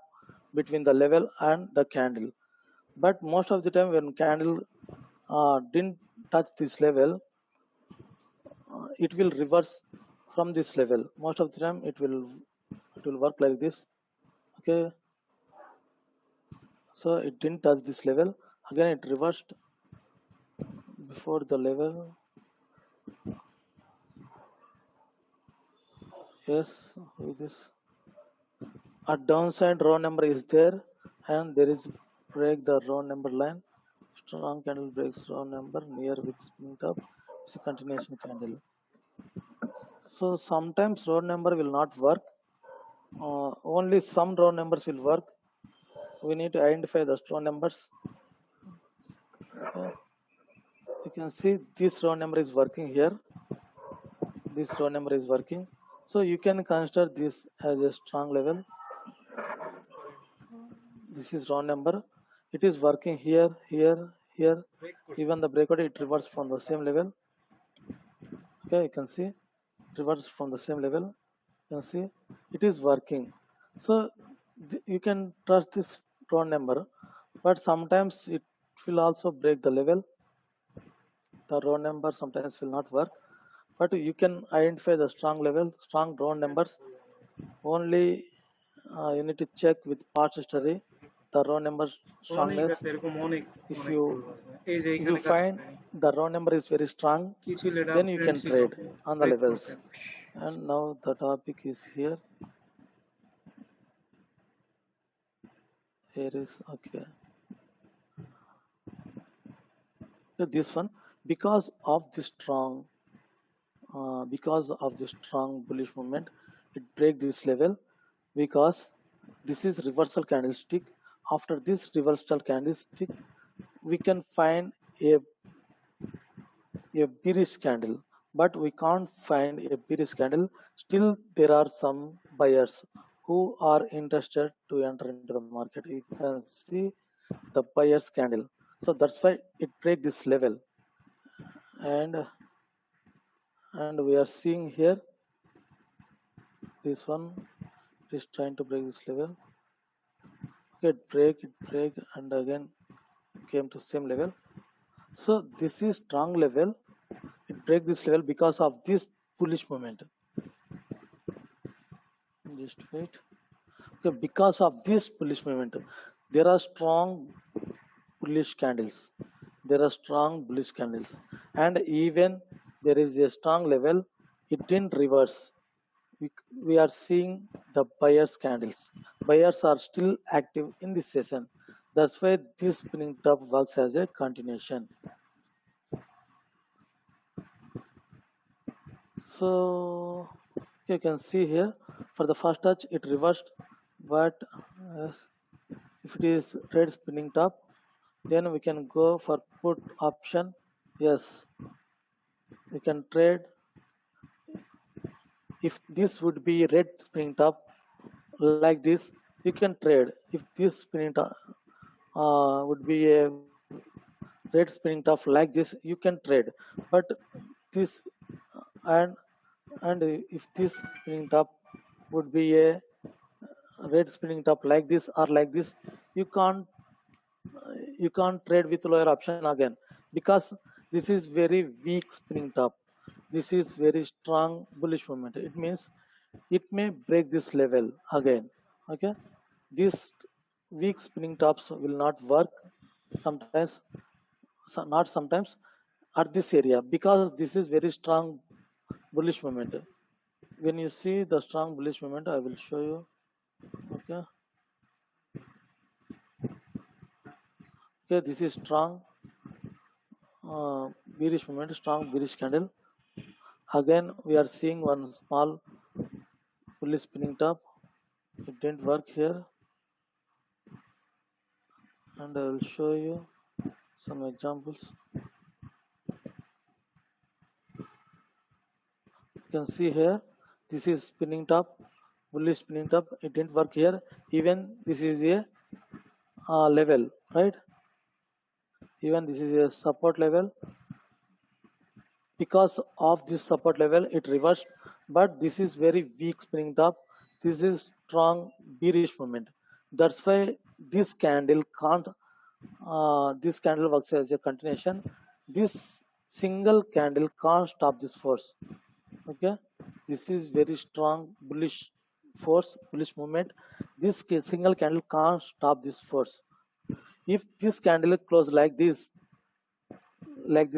between the level and the candle. But most of the time when candle didn't touch this level, it will reverse from this level. Most of the time it will work like this. Okay, so it didn't touch this level, again it reversed before the level. Yes, with this a downside row number is there, and there is break the row number line. Strong candle breaks row number near which spring up. It's a continuation candle. So sometimes row number will not work. Only some row numbers will work. We need to identify the row numbers. Okay. You can see this row number is working here. This row number is working. So you can consider this as a strong level. This is row number. It is working here, here, here. Even the breakout, it reverses from the same level. Okay, you can see reverse from the same level. You can see it is working. So you can trust this row number, but sometimes it will also break the level. The row number sometimes will not work, but you can identify the strong level, strong row numbers. Only you need to check with part history the row number strongness. If you find the row number is very strong, then you can trade on the levels. And now the topic is here. Here is okay. So this one, because of the strong bullish movement, it break this level, because this is reversal candlestick. After this reversal candlestick, we can find a bearish candle, but we can't find a bearish candle. Still there are some buyers who are interested to enter into the market. You can see the buyer's candle, so that's why it break this level, and we are seeing here this one is trying to break this level. Okay, it break and again came to same level. So this is strong level. It break this level because of this bullish movement. Just wait. Okay, because of this bullish movement, there are strong bullish candles. There are strong bullish candles, and even there is a strong level. It didn't reverse. We are seeing the buyers candles. Buyers are still active in this session. That's why this spinning top works as a continuation. So you can see here for the first touch it reversed, but if it is red spinning top, then we can go for put option. Yes, we can trade. If this would be red spinning top like this, you can trade. If this spinning top would be a red spinning top like this, you can trade. But this and if this spinning top would be a red spinning top like this or like this, you can't trade with lower option again, because this is very weak spinning top. This is very strong bullish movement. It means it may break this level again. Okay, these weak spinning tops will not work sometimes, not sometimes, at this area, because this is very strong bullish movement. When you see the strong bullish movement, I will show you. Okay, okay, this is strong bearish movement, strong bearish candle. Again, we are seeing one small bullish spinning top. It didn't work here, and I will show you some examples. You can see here, this is spinning top, bullish spinning top. It didn't work here. Even this is a level, right? Even this is a support level. Because of this support level, it reversed, but this is very weak spinning top. This is strong bearish movement. That's why this candle can't. This candle works as a continuation. This single candle can't stop this force. Okay, this is very strong bullish force, bullish movement. This single candle can't stop this force. If this candle close like this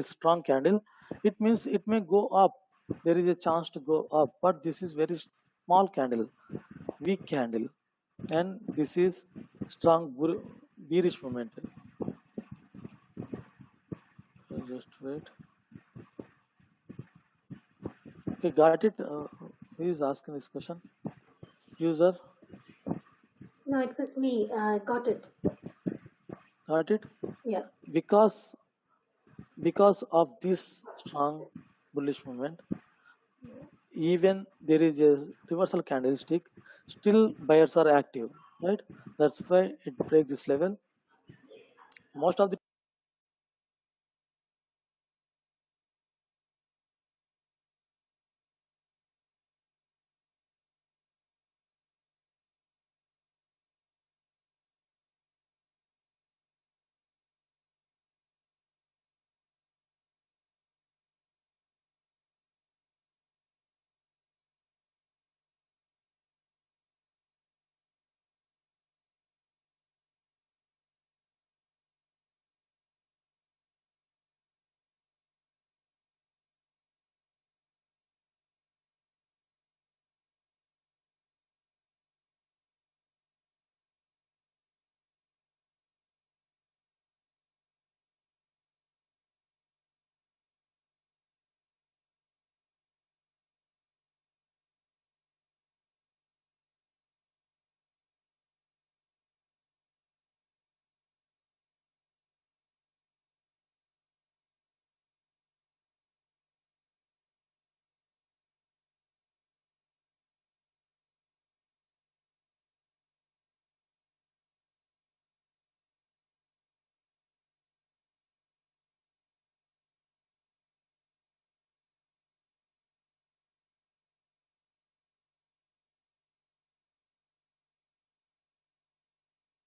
strong candle, it means it may go up. There is a chance to go up, but this is very small candle, weak candle, and this is strong bearish movement. Just wait. Okay, got it. Who is asking this question? User, No, it was me. I got it. got it. Yeah. Because of this strong bullish movement, even there is a reversal candlestick, still buyers are active, right? That's why it breaks this level. Most of the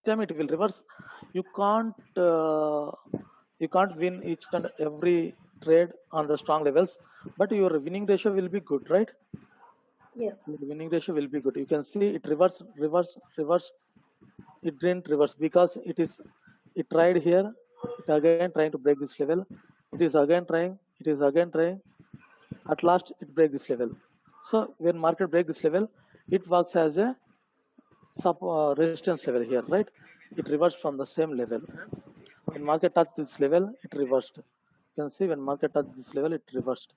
time it will reverse. You can't win each and every trade on the strong levels, but your winning ratio will be good, right? Yeah. Your winning ratio will be good. You can see it reverse. It didn't reverse because it tried here. It again trying to break this level. It is again trying. It is again trying. At last, it break this level. So when market break this level, it works as a resistance level here, right? It reversed from the same level. When market touched this level, it reversed. You can see when market touched this level, it reversed.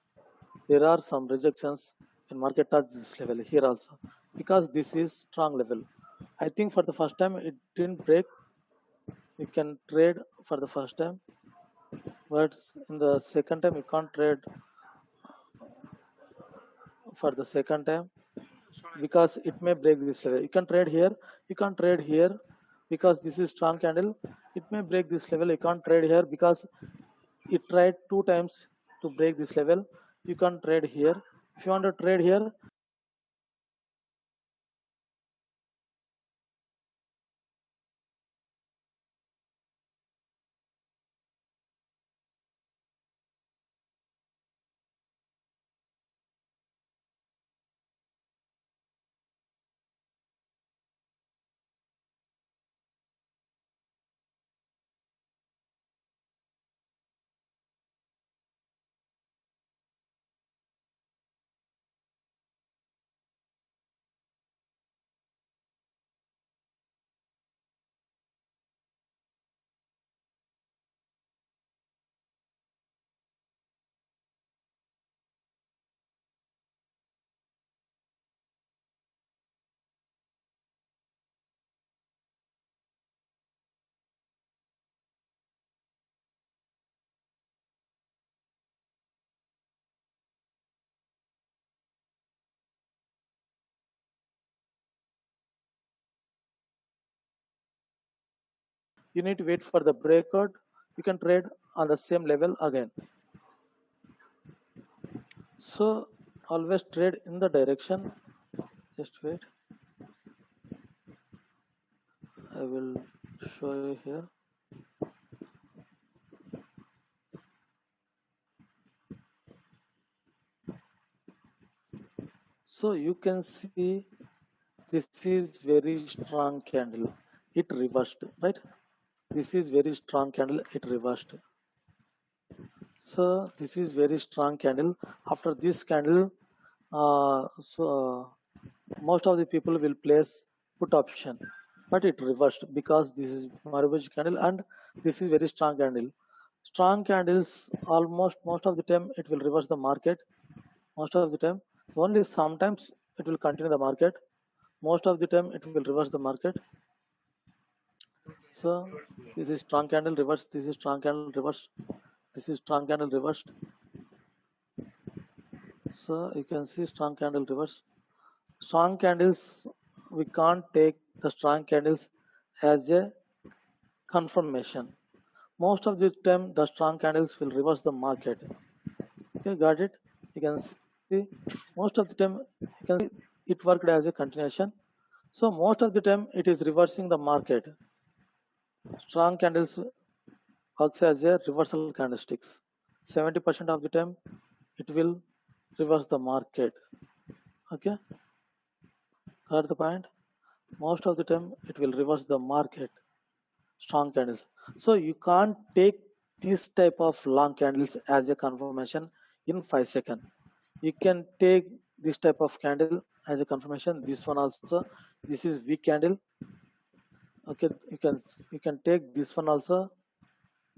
There are some rejections when market touched this level here also, because this is strong level. I think for the first time it didn't break. You can trade for the first time, but in the second time you can't trade for the second time because it may break this level. You can trade here, you can't trade here because this is strong candle. It may break this level. You can't trade here because it tried two times to break this level. You can't trade here. If you want to trade here, you need to wait for the breakout. You can trade on the same level again. So always trade in the direction. Just wait, I will show you here. So you can see this is very strong candle, it reversed, right? This is very strong candle, it reversed. So this is very strong candle. After this candle, most of the people will place put option, but it reversed because this is Marubuji candle and this is very strong candle. Strong candles almost most of the time it will reverse the market. Most of the time, so only sometimes it will continue the market. Most of the time it will reverse the market. So this is strong candle reverse. This is strong candle reverse. This is strong candle reversed. So you can see strong candle reverse. Strong candles, we can't take the strong candles as a confirmation. Most of the time the strong candles will reverse the market. Okay, got it? You can see most of the time you can see it worked as a continuation. So most of the time it is reversing the market. Strong candles works as a reversal candlesticks. 70% of the time it will reverse the market. Okay, got the point? Most of the time it will reverse the market. Strong candles. So you can't take this type of long candles as a confirmation in 5 seconds. You can take this type of candle as a confirmation. This one also. This is weak candle. Okay, you can take this one also.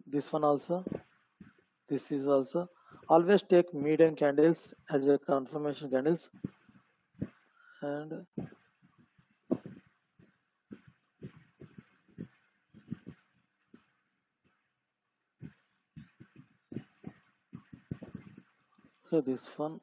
This one also. This is also. Always take medium candles as a confirmation candles. And okay, this one.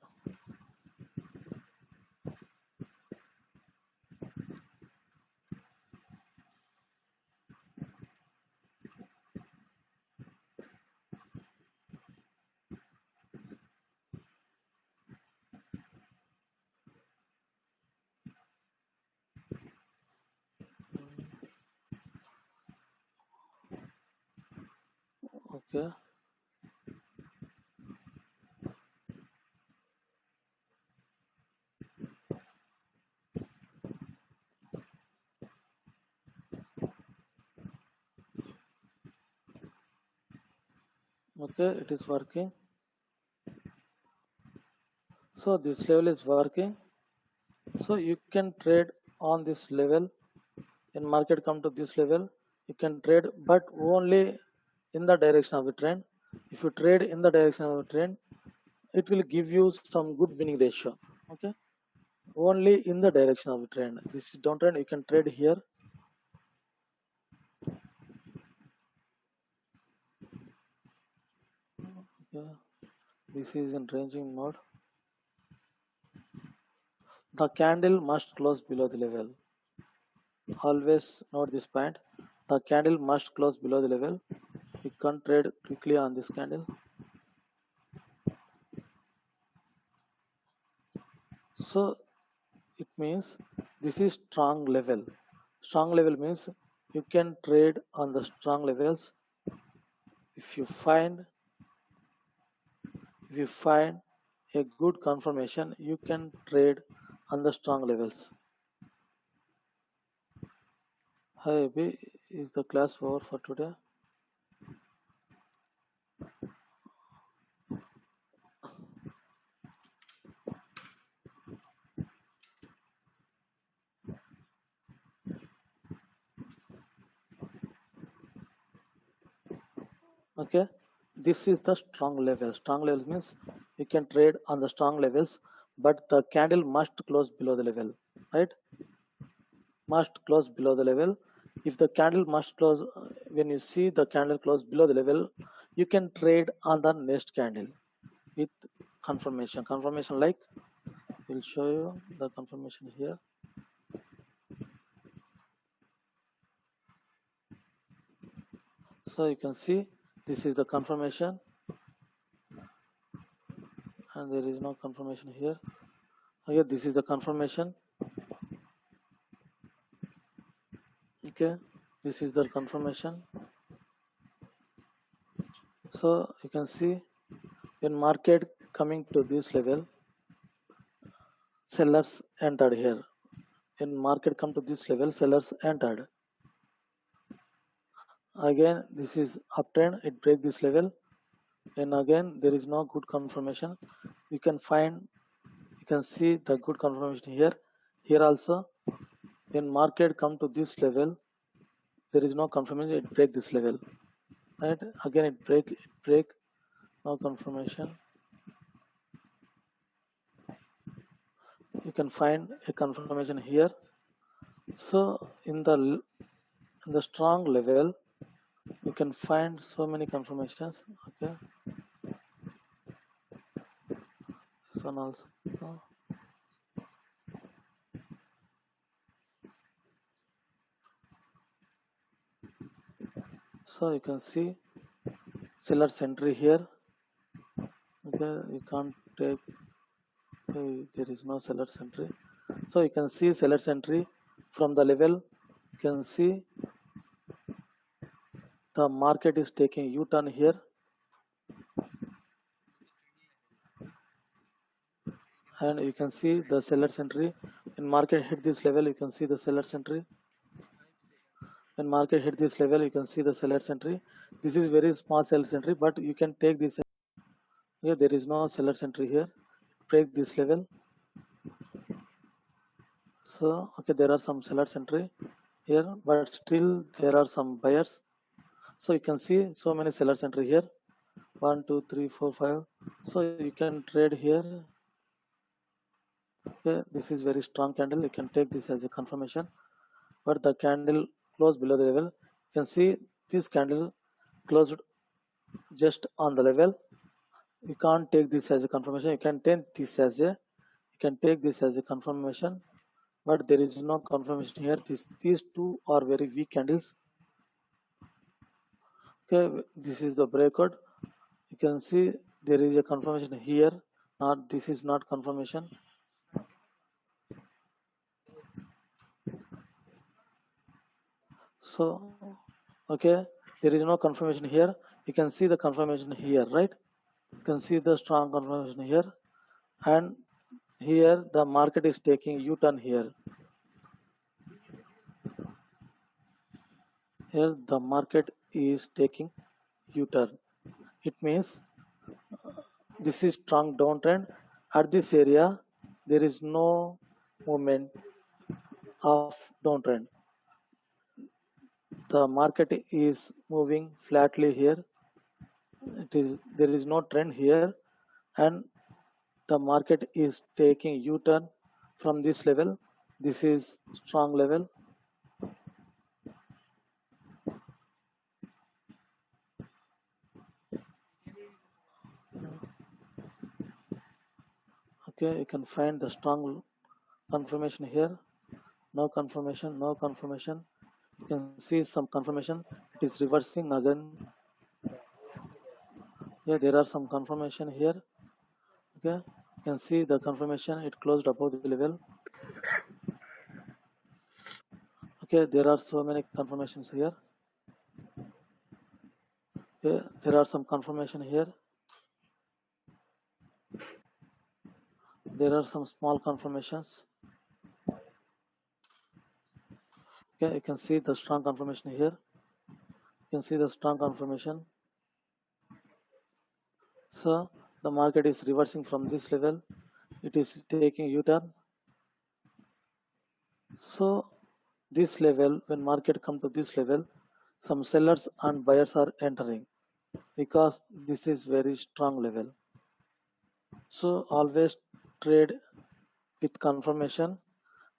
Okay. Okay, it is working. So this level is working. So you can trade on this level. When market come to this level, you can trade, but only in the direction of the trend. If you trade in the direction of the trend, it will give you some good winning ratio. Okay, only in the direction of the trend. This is downtrend. You can trade here. Okay. This is in ranging mode. The candle must close below the level. Always note this point. The candle must close below the level. You can trade quickly on this candle. So it means this is strong level. Strong level means you can trade on the strong levels. If you find a good confirmation, you can trade on the strong levels. Hi Abhi, is the class over for today? Okay, this is the strong level. Strong levels means you can trade on the strong levels, but the candle must close below the level, right? Must close below the level. If the candle must close, when you see the candle close below the level, you can trade on the next candle with confirmation. Confirmation, like we'll show you the confirmation here. So you can see this is the confirmation, and there is no confirmation here. Okay, this is the confirmation. Okay, this is the confirmation. So you can see in market coming to this level, sellers entered here. In market come to this level, sellers entered. Again, this is uptrend, it break this level, and again there is no good confirmation. You can see the good confirmation here. Here also, when market come to this level, there is no confirmation, it break this level, right? Again it break, no confirmation. You can find a confirmation here. So in the strong level, you can find so many confirmations. Okay, this one also. So you can see seller's entry here. Okay, you can't take, there is no seller's entry. So you can see seller's entry from the level. You can see the market is taking U-turn here, and you can see the seller's entry. When market hit this level, you can see the seller's entry. When market hit this level, you can see the seller's entry. This is very small seller's entry, but you can take this. Here there is no seller's entry here. Break this level. So okay, there are some seller's entry here, but still there are some buyers. So you can see so many sellers entry here. 1, 2, 3, 4, 5. So you can trade here. Okay, this is very strong candle. You can take this as a confirmation, but the candle closed below the level. You can see this candle closed just on the level. You can't take this as a confirmation. You can take this as a confirmation, but there is no confirmation here. These two are very weak candles. Okay, this is the breakout. You can see there is a confirmation here. This is not confirmation. So okay, there is no confirmation here. You can see the confirmation here, right? You can see the strong confirmation here, and here the market is taking U-turn here. Here the market is taking U-turn. It means this is strong downtrend. At this area, there is no movement of downtrend. The market is moving flatly here. There is no trend here, and the market is taking U-turn from this level. This is strong level. Okay, you can find the strong confirmation here. No confirmation, no confirmation. You can see some confirmation. It is reversing again. Yeah, there are some confirmation here. Okay, you can see the confirmation. It closed above the level. Okay, there are so many confirmations here. Okay, there are some confirmation here. There are some small confirmations. Okay, you can see the strong confirmation here. You can see the strong confirmation. So the market is reversing from this level. It is taking U-turn. So this level, when market come to this level, some sellers and buyers are entering because this is very strong level. So always trade with confirmation.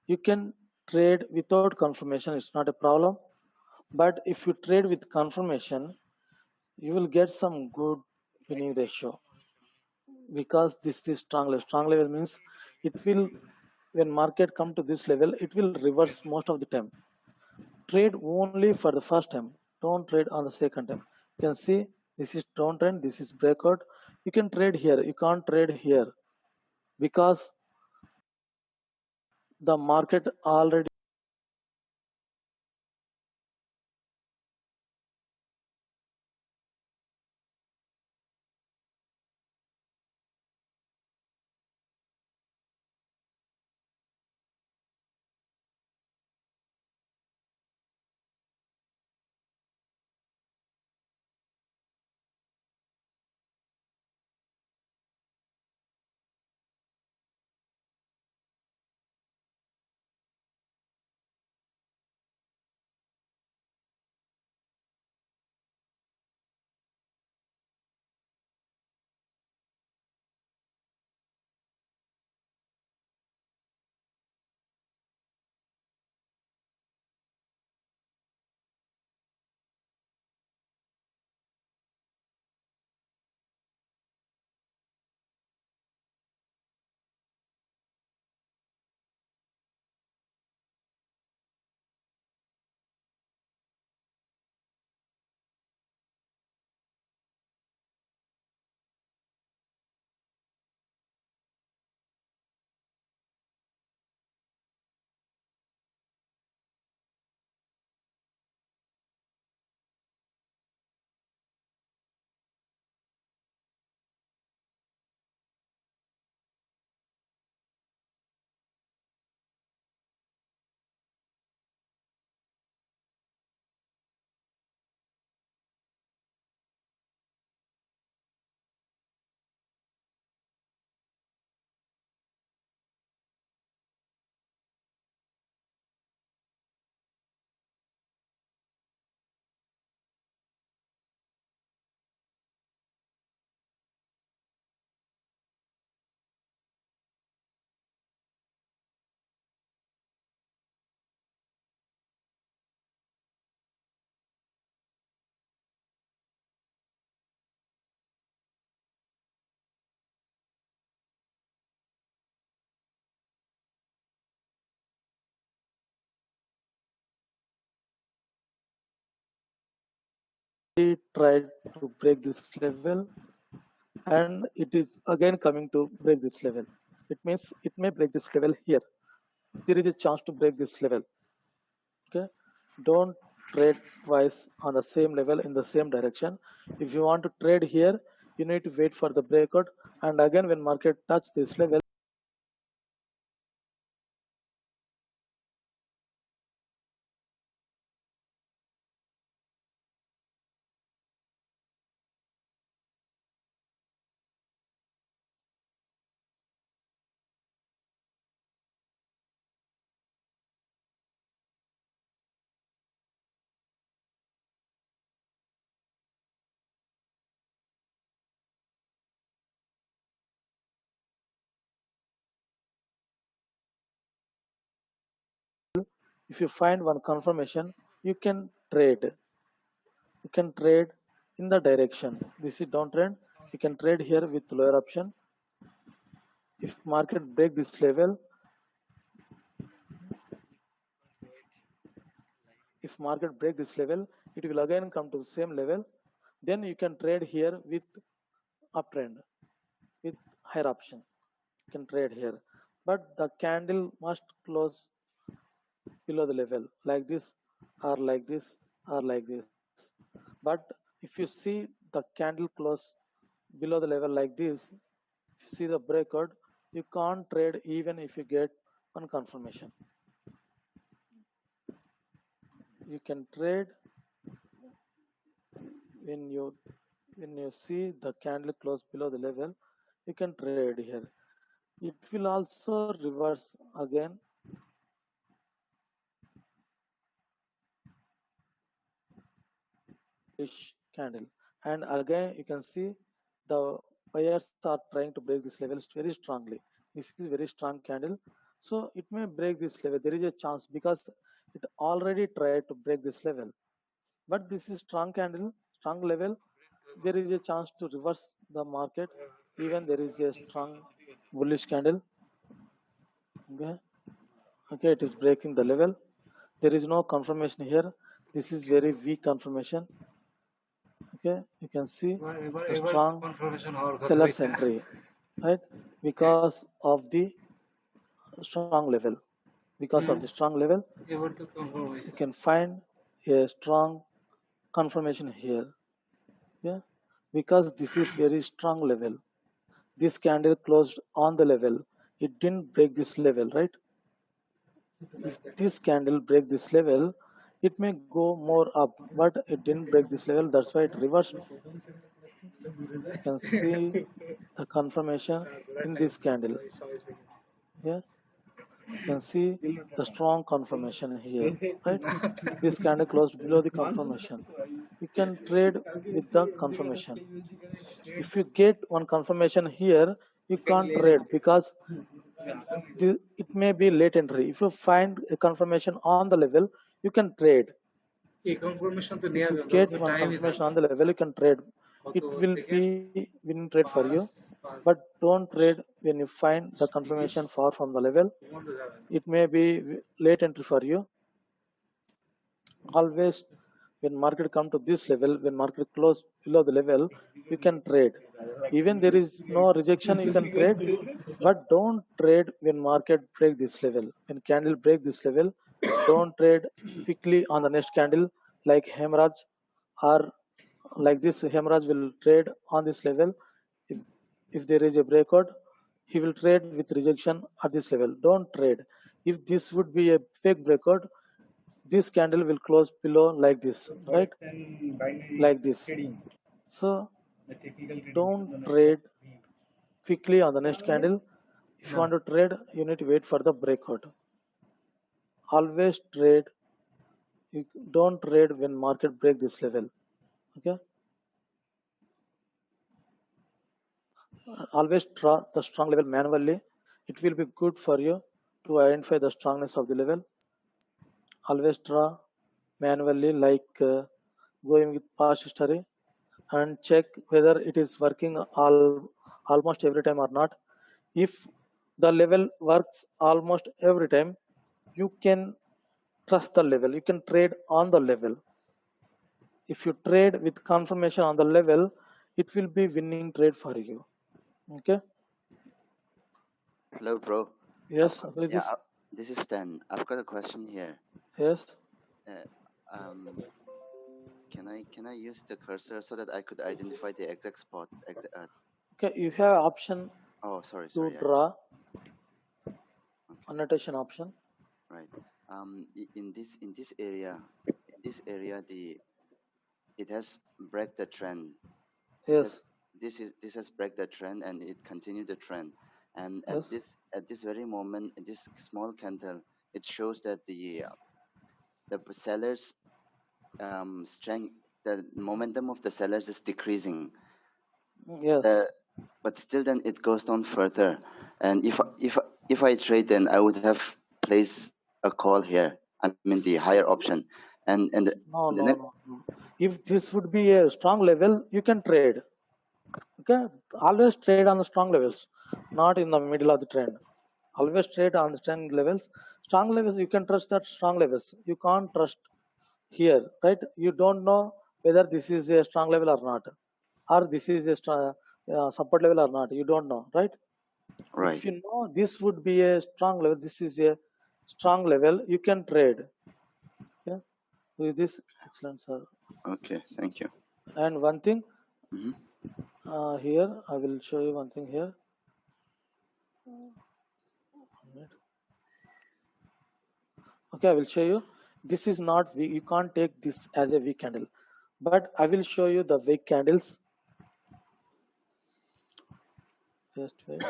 You can trade without confirmation, it's not a problem. But if you trade with confirmation, you will get some good winning ratio because this is strong level. Strong level means it will, when market come to this level, it will reverse most of the time. Trade only for the first time. trade on the second time. You can see this is downtrend, this is breakout. You can trade here, you can't trade here because the market already tried to break this level and it is again coming to break this level. It means it may break this level here. There is a chance to break this level. Okay, don't trade twice on the same level in the same direction. If you want to trade here, you need to wait for the breakout, and again when market touch this level, if you find one confirmation, you can trade. You can trade in the direction. This is downtrend. You can trade here with lower option. If market break this level, if market break this level, it will again come to the same level. Then you can trade here with uptrend, with higher option. You can trade here, but the candle must close below the level like this or like this or like this. But if you see the candle close below the level like this, if you see the breakout, you can't trade even if you get one confirmation. You can trade when you see the candle close below the level, you can trade here. It will also reverse again. Ish candle, and again you can see the buyers are trying to break this level very strongly. This is very strong candle, so it may break this level. There is a chance because it already tried to break this level, but this is strong candle, strong level. There is a chance to reverse the market even there is a strong bullish candle. Okay, okay, it is breaking the level. There is no confirmation here. This is very weak confirmation. Okay, you can see a strong seller's entry, right? Because of the strong level. Because of the strong level, you can find a strong confirmation here. Yeah, because this is very strong level. This candle closed on the level. It didn't break this level, right? If this candle break this level, it may go more up, but it didn't break this level. That's why it reversed. You can see the confirmation in this candle. Yeah, you can see the strong confirmation here, right? This candle closed below the confirmation. You can trade with the confirmation. If you get one confirmation here, you can't trade because it may be late entry. If you find a confirmation on the level, you can trade. If you get one confirmation on the level, you can trade. It will be winning trade for you, but don't trade when you find the confirmation far from the level. It may be late entry for you. Always when market come to this level, when market close below the level, you can trade. Even there is no rejection, you can trade, but don't trade when market break this level. When candle break this level, don't trade quickly on the next candle like Hemraj, or like this Hemraj will trade on this level. If there is a breakout, he will trade with rejection at this level. Don't trade. If this would be a fake breakout, this candle will close below like this, right? Like this. So don't trade quickly on the next candle. If you want to trade, you need to wait for the breakout. Always trade. You don't trade when market break this level. Okay. Always draw the strong level manually. It will be good for you to identify the strongness of the level. Always draw manually, like going with past history, and check whether it is working almost every time or not. If the level works almost every time, you can trust the level. You can trade on the level. If you trade with confirmation on the level, it will be winning trade for you. Okay. Hello, bro. Yes. This is Stan. I've got a question here. Yes. Can I use the cursor so that I could identify the exact spot? Okay, you have option. Oh, sorry. To draw. Annotation option. Right. In this area, it has break the trend. Yes. This has break the trend and it continued the trend. And yes. at this very moment, this small candle, it shows that the sellers strength, the momentum of the sellers is decreasing. Yes. But still, then it goes down further. And if I trade, then I would have placed a call here. I mean the higher option. And no. If this would be a strong level, you can trade. Okay, always trade on the strong levels, not in the middle of the trend. Always trade on the strong levels. Strong levels, you can trust that strong levels. You can't trust here, right? You don't know whether this is a strong level or not, or this is a support level or not. You don't know, right? Right. If you know this would be a strong level, this is a strong level, you can trade. Yeah, with this, excellent, sir. Okay, thank you. And one thing, here I will show you one thing here. Okay, I will show you. This is not weak. You can't take this as a weak candle, but I will show you the weak candles. Just wait.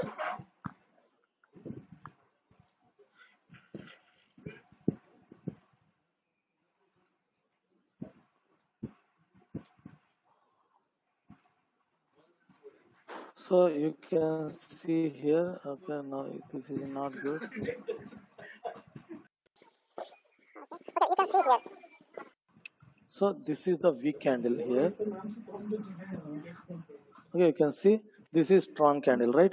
So you can see here. Okay, no, this is not good. Okay, you can see here. So this is the weak candle here. Okay, you can see this is strong candle, right?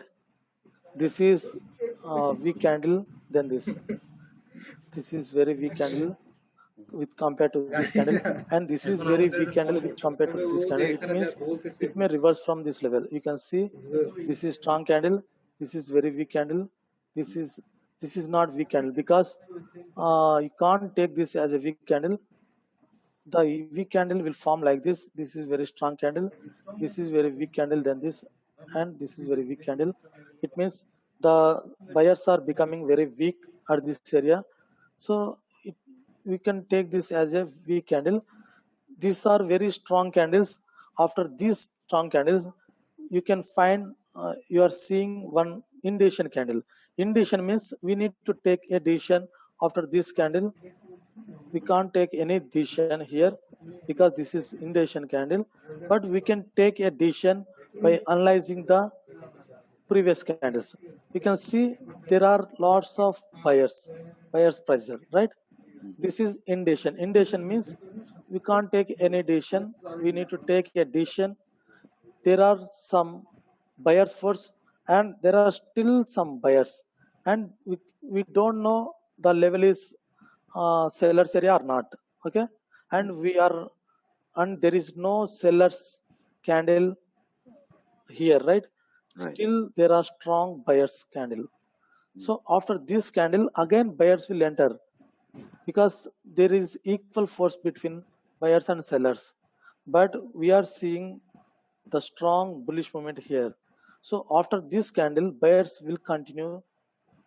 This is weak candle. Then this is very weak candle. with compared to this candle, and this is very weak candle with compared to this candle. It means it may reverse from this level. You can see this is strong candle, this is very weak candle, this is not weak candle, because you can't take this as a weak candle. The weak candle will form like this. This is very strong candle, this is very weak candle than this, and this is very weak candle. It means the buyers are becoming very weak at this area. So we can take this as a weak candle. These are very strong candles. After these strong candles, you can find you are seeing one indecision candle. Indecision means we need to take a decision after this candle. We can't take any decision here because this is indecision candle, but we can take a decision by analyzing the previous candles. You can see there are lots of buyers pressure, right? This is indecision. Indecision means we can't take any decision, we need to take a decision. There are some buyers first, and there are still some buyers, and we don't know the level is sellers area or not. Okay, and there is no sellers candle here, right? Right. Still there are strong buyers candle. So after this candle again buyers will enter, because there is equal force between buyers and sellers, but we are seeing the strong bullish movement here. So after this candle buyers will continue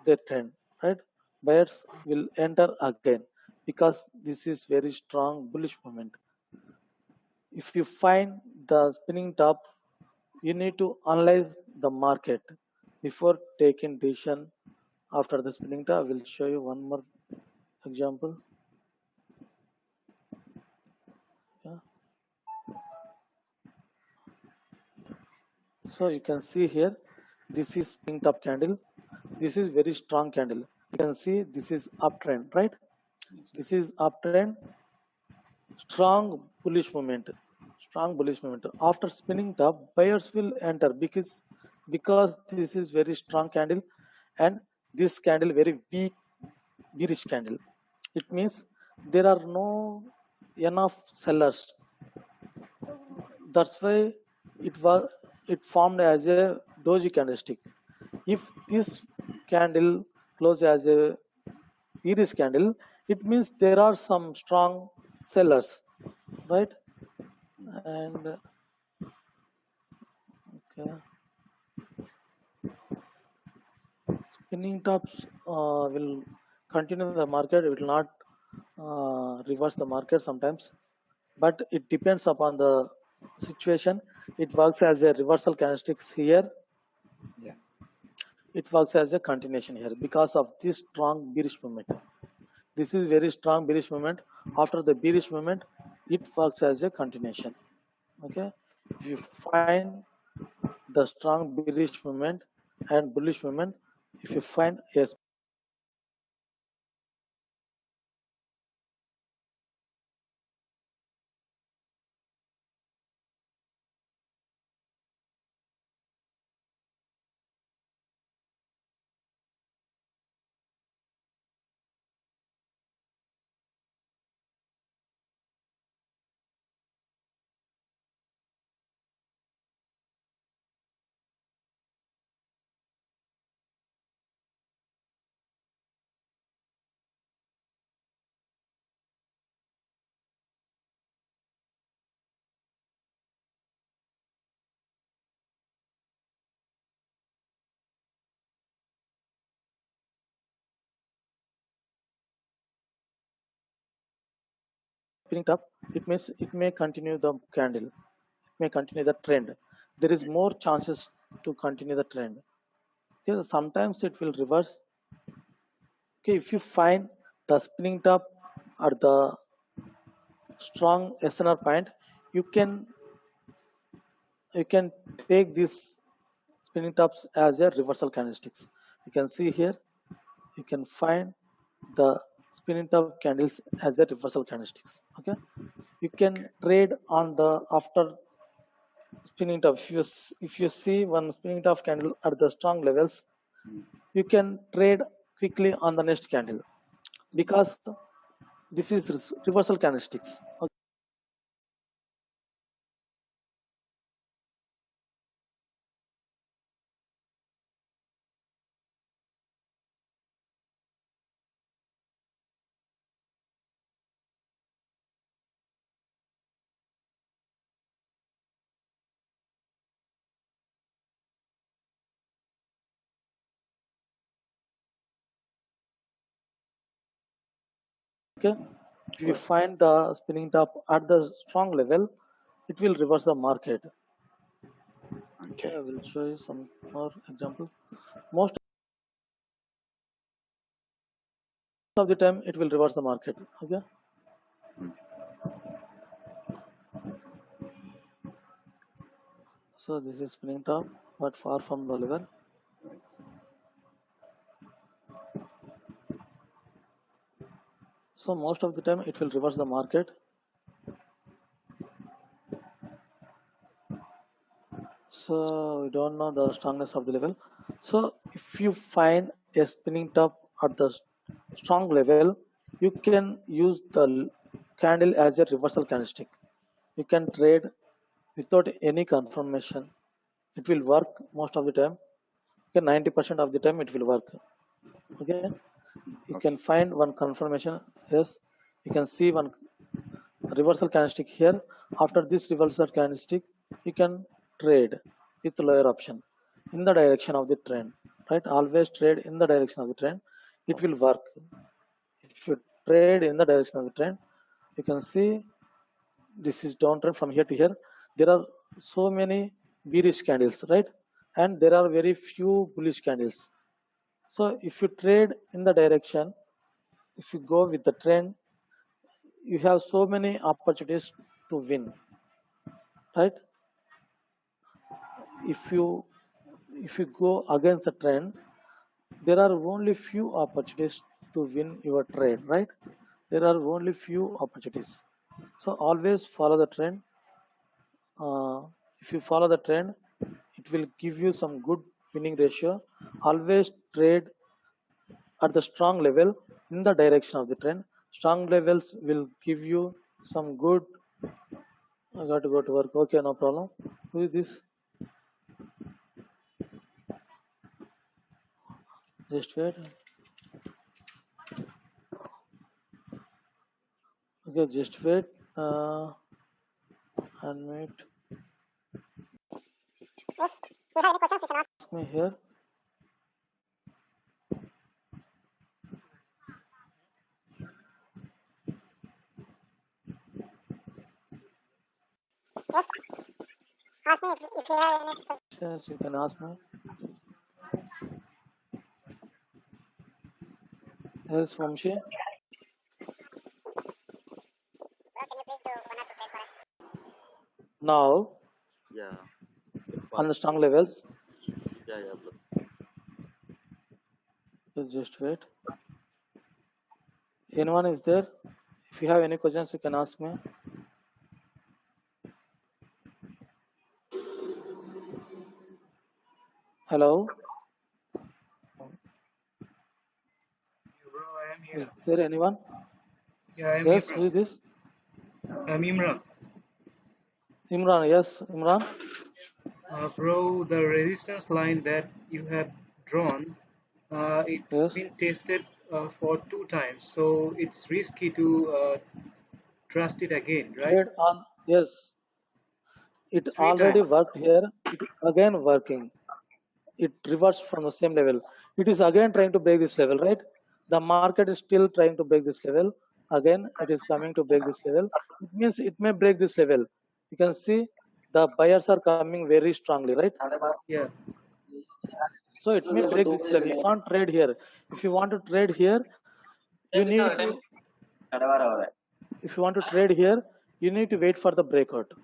their trend, right? Buyers will enter again because this is very strong bullish movement. If you find the spinning top, you need to analyze the market before taking decision. After the spinning top, I will show you one more example. Yeah. So you can see here, this is spinning top candle, this is very strong candle. You can see this is uptrend, right? This is uptrend, strong bullish movement. After spinning top, buyers will enter because this is very strong candle, and this candle very weak bearish candle. It means there are no enough sellers. That's why it formed as a doji candlestick. If this candle closes as a bearish candle, it means there are some strong sellers, right? And okay, spinning tops will continue the market. It will not reverse the market sometimes, but it depends upon the situation. It works as a reversal candlesticks here. Yeah. It works as a continuation here because of this strong bearish movement. This is very strong bearish movement. After the bearish movement, it works as a continuation. Okay, if you find the strong bearish movement and bullish movement, if you find a spinning top, it means it may continue the candle, it may continue the trend. There is more chances to continue the trend. Okay, sometimes it will reverse. Okay, if you find the spinning top at the strong SNR point, you can take these spinning tops as a reversal candlesticks. You can see here, you can find the spinning top candles as a reversal candlesticks. Okay, you can trade on the after spinning top. If you see one spinning top candle at the strong levels, you can trade quickly on the next candle, because this is reversal candlesticks. Okay. Okay, if you find the spinning top at the strong level, it will reverse the market. Okay. I will show you some more examples. Most of the time, it will reverse the market. Okay. So this is spinning top, but far from the level. So most of the time, it will reverse the market. So we don't know the strongness of the level. So if you find a spinning top at the strong level, you can use the candle as a reversal candlestick. You can trade without any confirmation. It will work most of the time. Okay, 90% of the time it will work. Okay, you can find one confirmation. Yes, you can see one reversal candlestick here. After this reversal candlestick, you can trade with lower option in the direction of the trend. Right, always trade in the direction of the trend. It will work. If you trade in the direction of the trend, you can see this is downtrend from here to here. There are so many bearish candles, right? And there are very few bullish candles. So if you trade in the direction, if you go with the trend, you have so many opportunities to win, right? If you go against the trend, there are only few opportunities to win your trade, right? There are only few opportunities. So always follow the trend. If you follow the trend, it will give you some good winning ratio. Always trade at the strong level in the direction of the trend. Strong levels will give you some good. I got to go to work. Okay, no problem. Who is this? Just wait. Okay, just wait. Unmute. Yes. If you have any questions, you can ask. Ask me here. Yes. Ask me if you have any questions. Yes, you can ask me. Yes, Vamshi. Bro, can you please do 1 or 2 trades for us? Now Yeah. on the strong levels. Yeah, bro. So just wait. Anyone is there? If you have any questions, you can ask me. Hello. Bro, I am Is here. there anyone? Yeah, I am Yes. Imran. Who is this? I'm Imran. Imran. Yes, Imran. Bro, the resistance line that you have drawn, it's Yes. been tested for 2 times, so it's risky to trust it again, right? Trade on. Yes. It 3 already times. worked here. It again working. It reversed from the same level. It is again trying to break this level, right? The market is still trying to break this level. Again, it is coming to break this level. It means it may break this level. You can see the buyers are coming very strongly, right? Yeah. So it may break this level. You can't trade here. If you want to trade here, you need to. If you want to trade here, you need to wait for the breakout.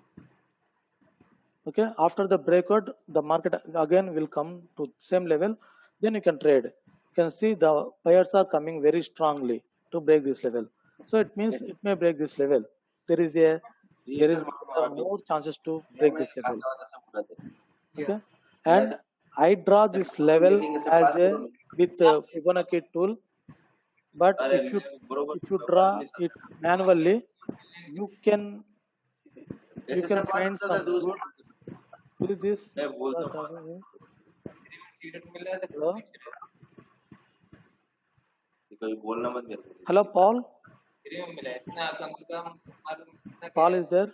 Okay, after the breakout, the market again will come to same level. Then you can trade. You can see the buyers are coming very strongly to break this level. So it means it may break this level. There is more chances to break this level. Yeah. Okay, and I draw this level as a with Fibonacci tool. but if you draw it manually, you can find some good. Who is this? Hello? Hello, Paul. Paul is there.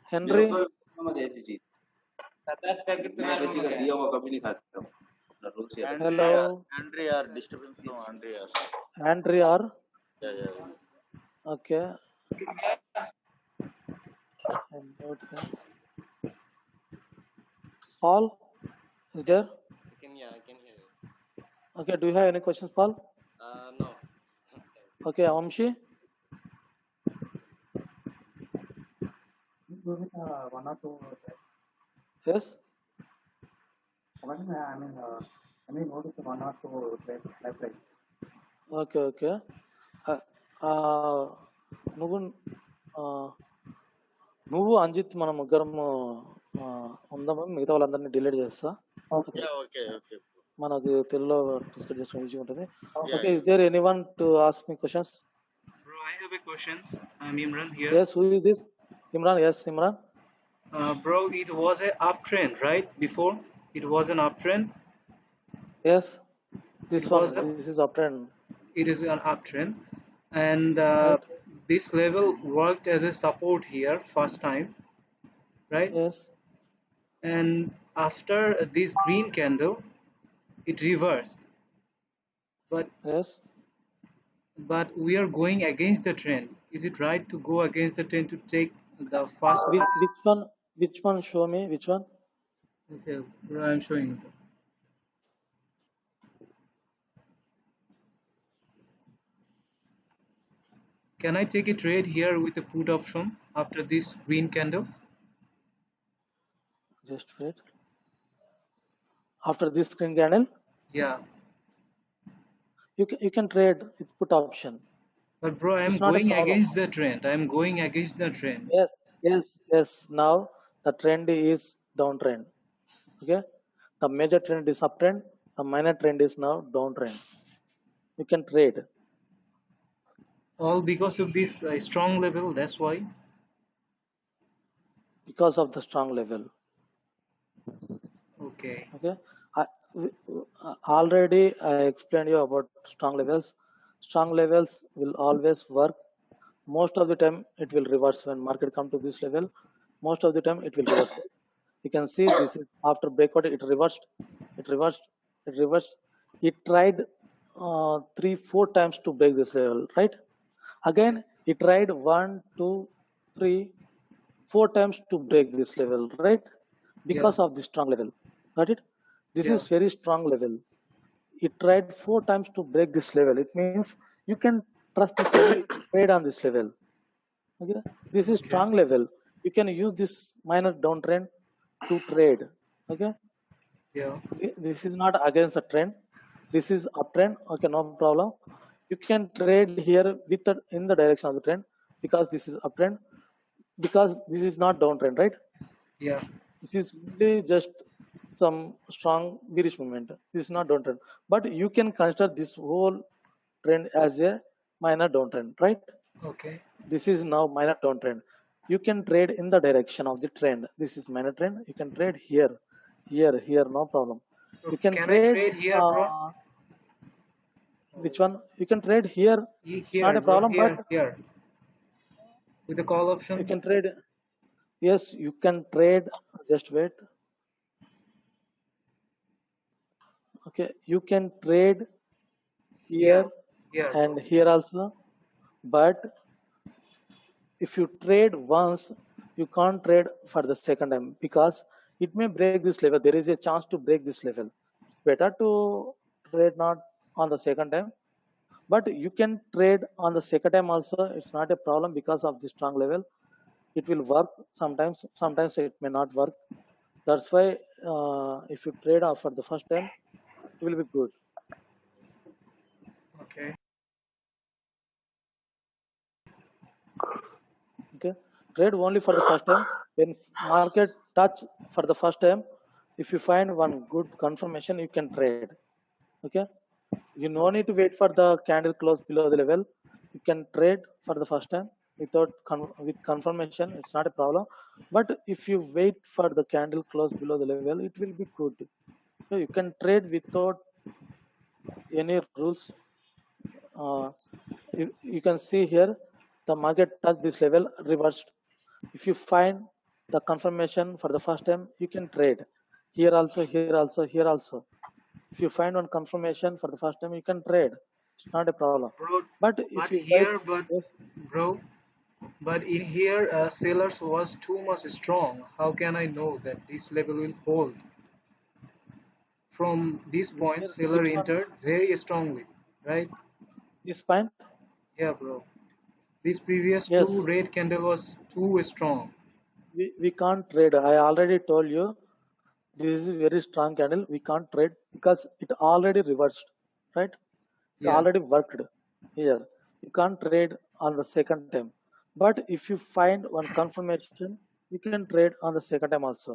Henry. Hello. Andre are disturbing from Andre are. Andrea are. Yeah. Okay. Okay. Paul is there. I can hear you. Okay. Do you have any questions, Paul? No. Okay, Amshi. One or two. Yes. Notice one or two left right. Okay. నువ్వు అంజిత్ మన ముగ్గురము ఉందాము, మిగతా వాళ్ళందరినీ delete చేస్తా. Yeah, okay. మనకు తెలుగులో discuss చేసుకుని ఈజీగా ఉంటుంది. Okay, is there anyone to ask me questions? Bro, I have a questions. I'm Imran here. Yes, who is this? Imran. Yes, Imran. Bro, it was an uptrend, right? Before it was an uptrend. Yes, this It one. was This is uptrend. It is an uptrend, and Right. this level worked as a support here first time, right? Yes. And after this green candle, it reversed. Yes. But we are going against the trend. Is it right to go against the trend to take the first? Which one? Show me which one. Okay, bro, I'm showing you. Can I take a trade here with a put option after this green candle? Just wait. After this green candle, Yeah. you can trade with put option. But bro, I'm It's not a going problem. against the trend. I'm going against the trend. Yes. Now the trend is downtrend. Okay. The major trend is uptrend. The minor trend is now downtrend. You can trade. All because of this strong level. That's why. Because of the strong level. Okay. Already I explained you about strong levels. Strong levels will always work. Most of the time it will reverse when market come to this level. Most of the time it will reverse. You can see this is after breakout it reversed. It tried 3-4 times to break this level, right? Again it tried 1, 2, 3, 4 times to break this level, right? Because of the strong level. Got it? This is very strong level. It tried 4 times to break this level. It means you can trust this level, trade on this level. Okay, this is strong level. You can use this minor downtrend to trade. Okay. Yeah. This is not against the trend. This is uptrend. Okay, no problem. You can trade here with in the direction of the trend because this is uptrend. Because this is not downtrend, right? Yeah. This is really just some strong bearish movement. This is not downtrend, but you can consider this whole trend as a minor downtrend, right? Okay. This is now minor downtrend. You can trade in the direction of the trend. This is minor trend. You can trade here, no problem. You can trade, I trade here, bro? Which one? You can trade here. It's not a problem, here, but here with the call option. You can trade. Yes, you can trade. Just wait. Okay, you can trade here and here also, but if you trade once, you can't trade for the second time because it may break this level. There is a chance to break this level. It's better to trade not on the second time, but you can trade on the second time also. It's not a problem because of the strong level. It will work sometimes it may not work. That's why if you trade for the first time, it will be good. Okay. Trade only for the first time. When market touch for the first time, if you find one good confirmation, you can trade. Okay, You no need to wait for the candle close below the level. You can trade for the first time without with confirmation. It's not a problem. But if you wait for the candle close below the level, it will be good. So you can trade without any rules. You can see here the market touch this level reversed. If you find the confirmation for the first time, you can trade here also, here also, here also. If you find one confirmation for the first time, you can trade. It's not a problem. Bro, But if but you wait, here, but yes, bro, but in here, sellers was too much strong. How can I know that this level will hold? From this point, seller which one? entered very strongly, right? This point? Yeah, bro. This previous two Yes, red candle was too strong. we can't trade. I already told you this is a very strong candle. We can't trade because it already reversed, right? It Yeah. already worked here. You can't trade on the second time. But if you find one confirmation, you can trade on the second time also.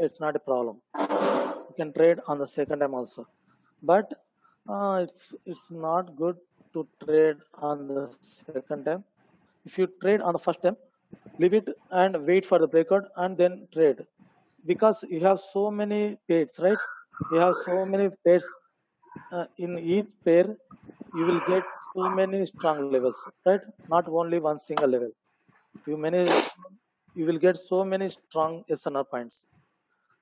It's not a problem. You can trade on the second time also. But it's not good to trade on the second time. If you trade on the first time, leave it and wait for the breakout and then trade, because you have so many pairs, right? You have so many pairs. In each pair you will get so many strong levels, right? Not only one single level. You will get so many strong SNR points.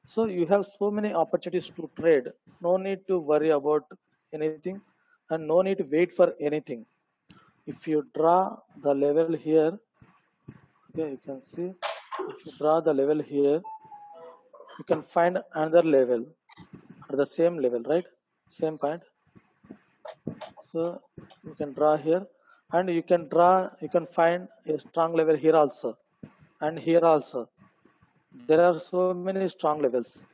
So you have so many opportunities to trade. No need to worry about anything and no need to wait for anything. If you draw the level here, okay, you can see, if you draw the level here, you can find another level at the same level, right? Same point. So you can draw here and you can find a strong level here also and here also. There are so many strong levels.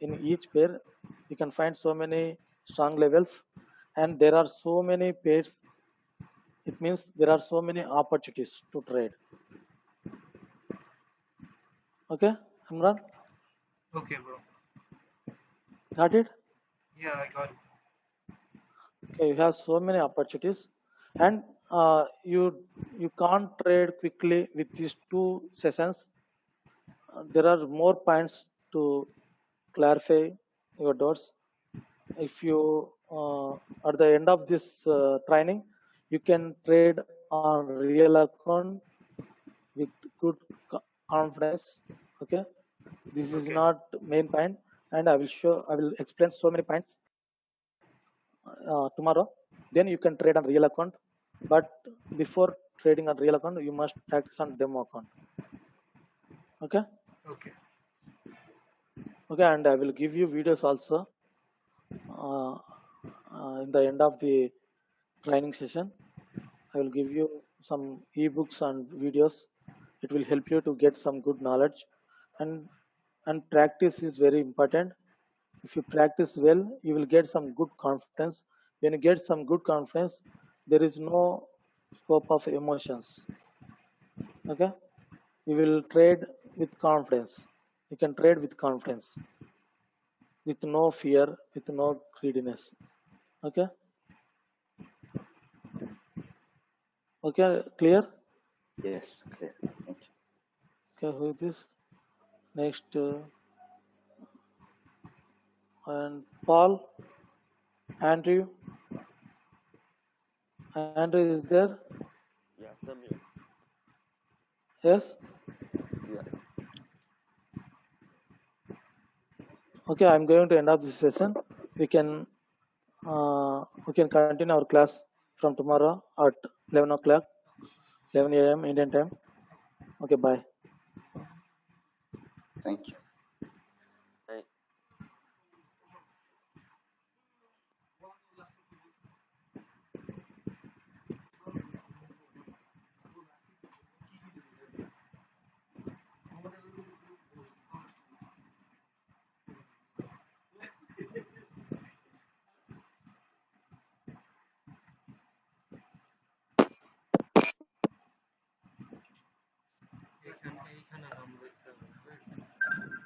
In each pair you can find so many strong levels and there are so many pairs. It means there are so many opportunities to trade. Okay, Imran, Okay, bro. got it? Yeah, I got it. Okay, you have so many opportunities and you can't trade quickly with these two sessions. There are more points to clarify your doubts. If you at the end of this training, you can trade on real account with good confidence. Okay, this is Okay. not main point, and I will explain so many points tomorrow. Then you can trade on real account, but before trading on real account, you must practice on demo account. Okay. Okay. Okay, and I will give you videos also in the end of the training session. I will give you some ebooks and videos. It will help you to get some good knowledge, and practice is very important. If you practice well, you will get some good confidence. When you get some good confidence, there is no scope of emotions. Okay, you will trade with confidence. You can trade with confidence, with no fear, with no greediness. Okay. Okay, clear? Yes, clear. Thank you. Okay, who is this? Next, and Paul, Andrew. Andrew is there? Yeah, Samir. Yes? Yeah. Okay, I'm going to end up this session. We can continue our class from tomorrow at 11 o'clock, 11 a.m. Indian time. Okay, bye. Thank you. Right. এইখানে নাম লিখতে হবে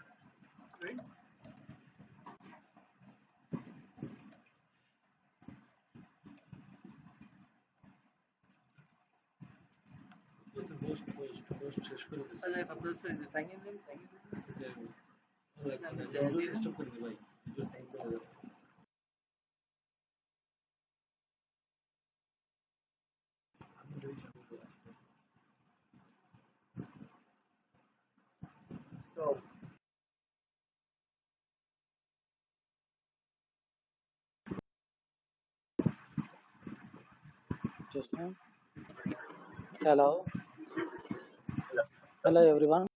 Just now. Hello. Hello everyone.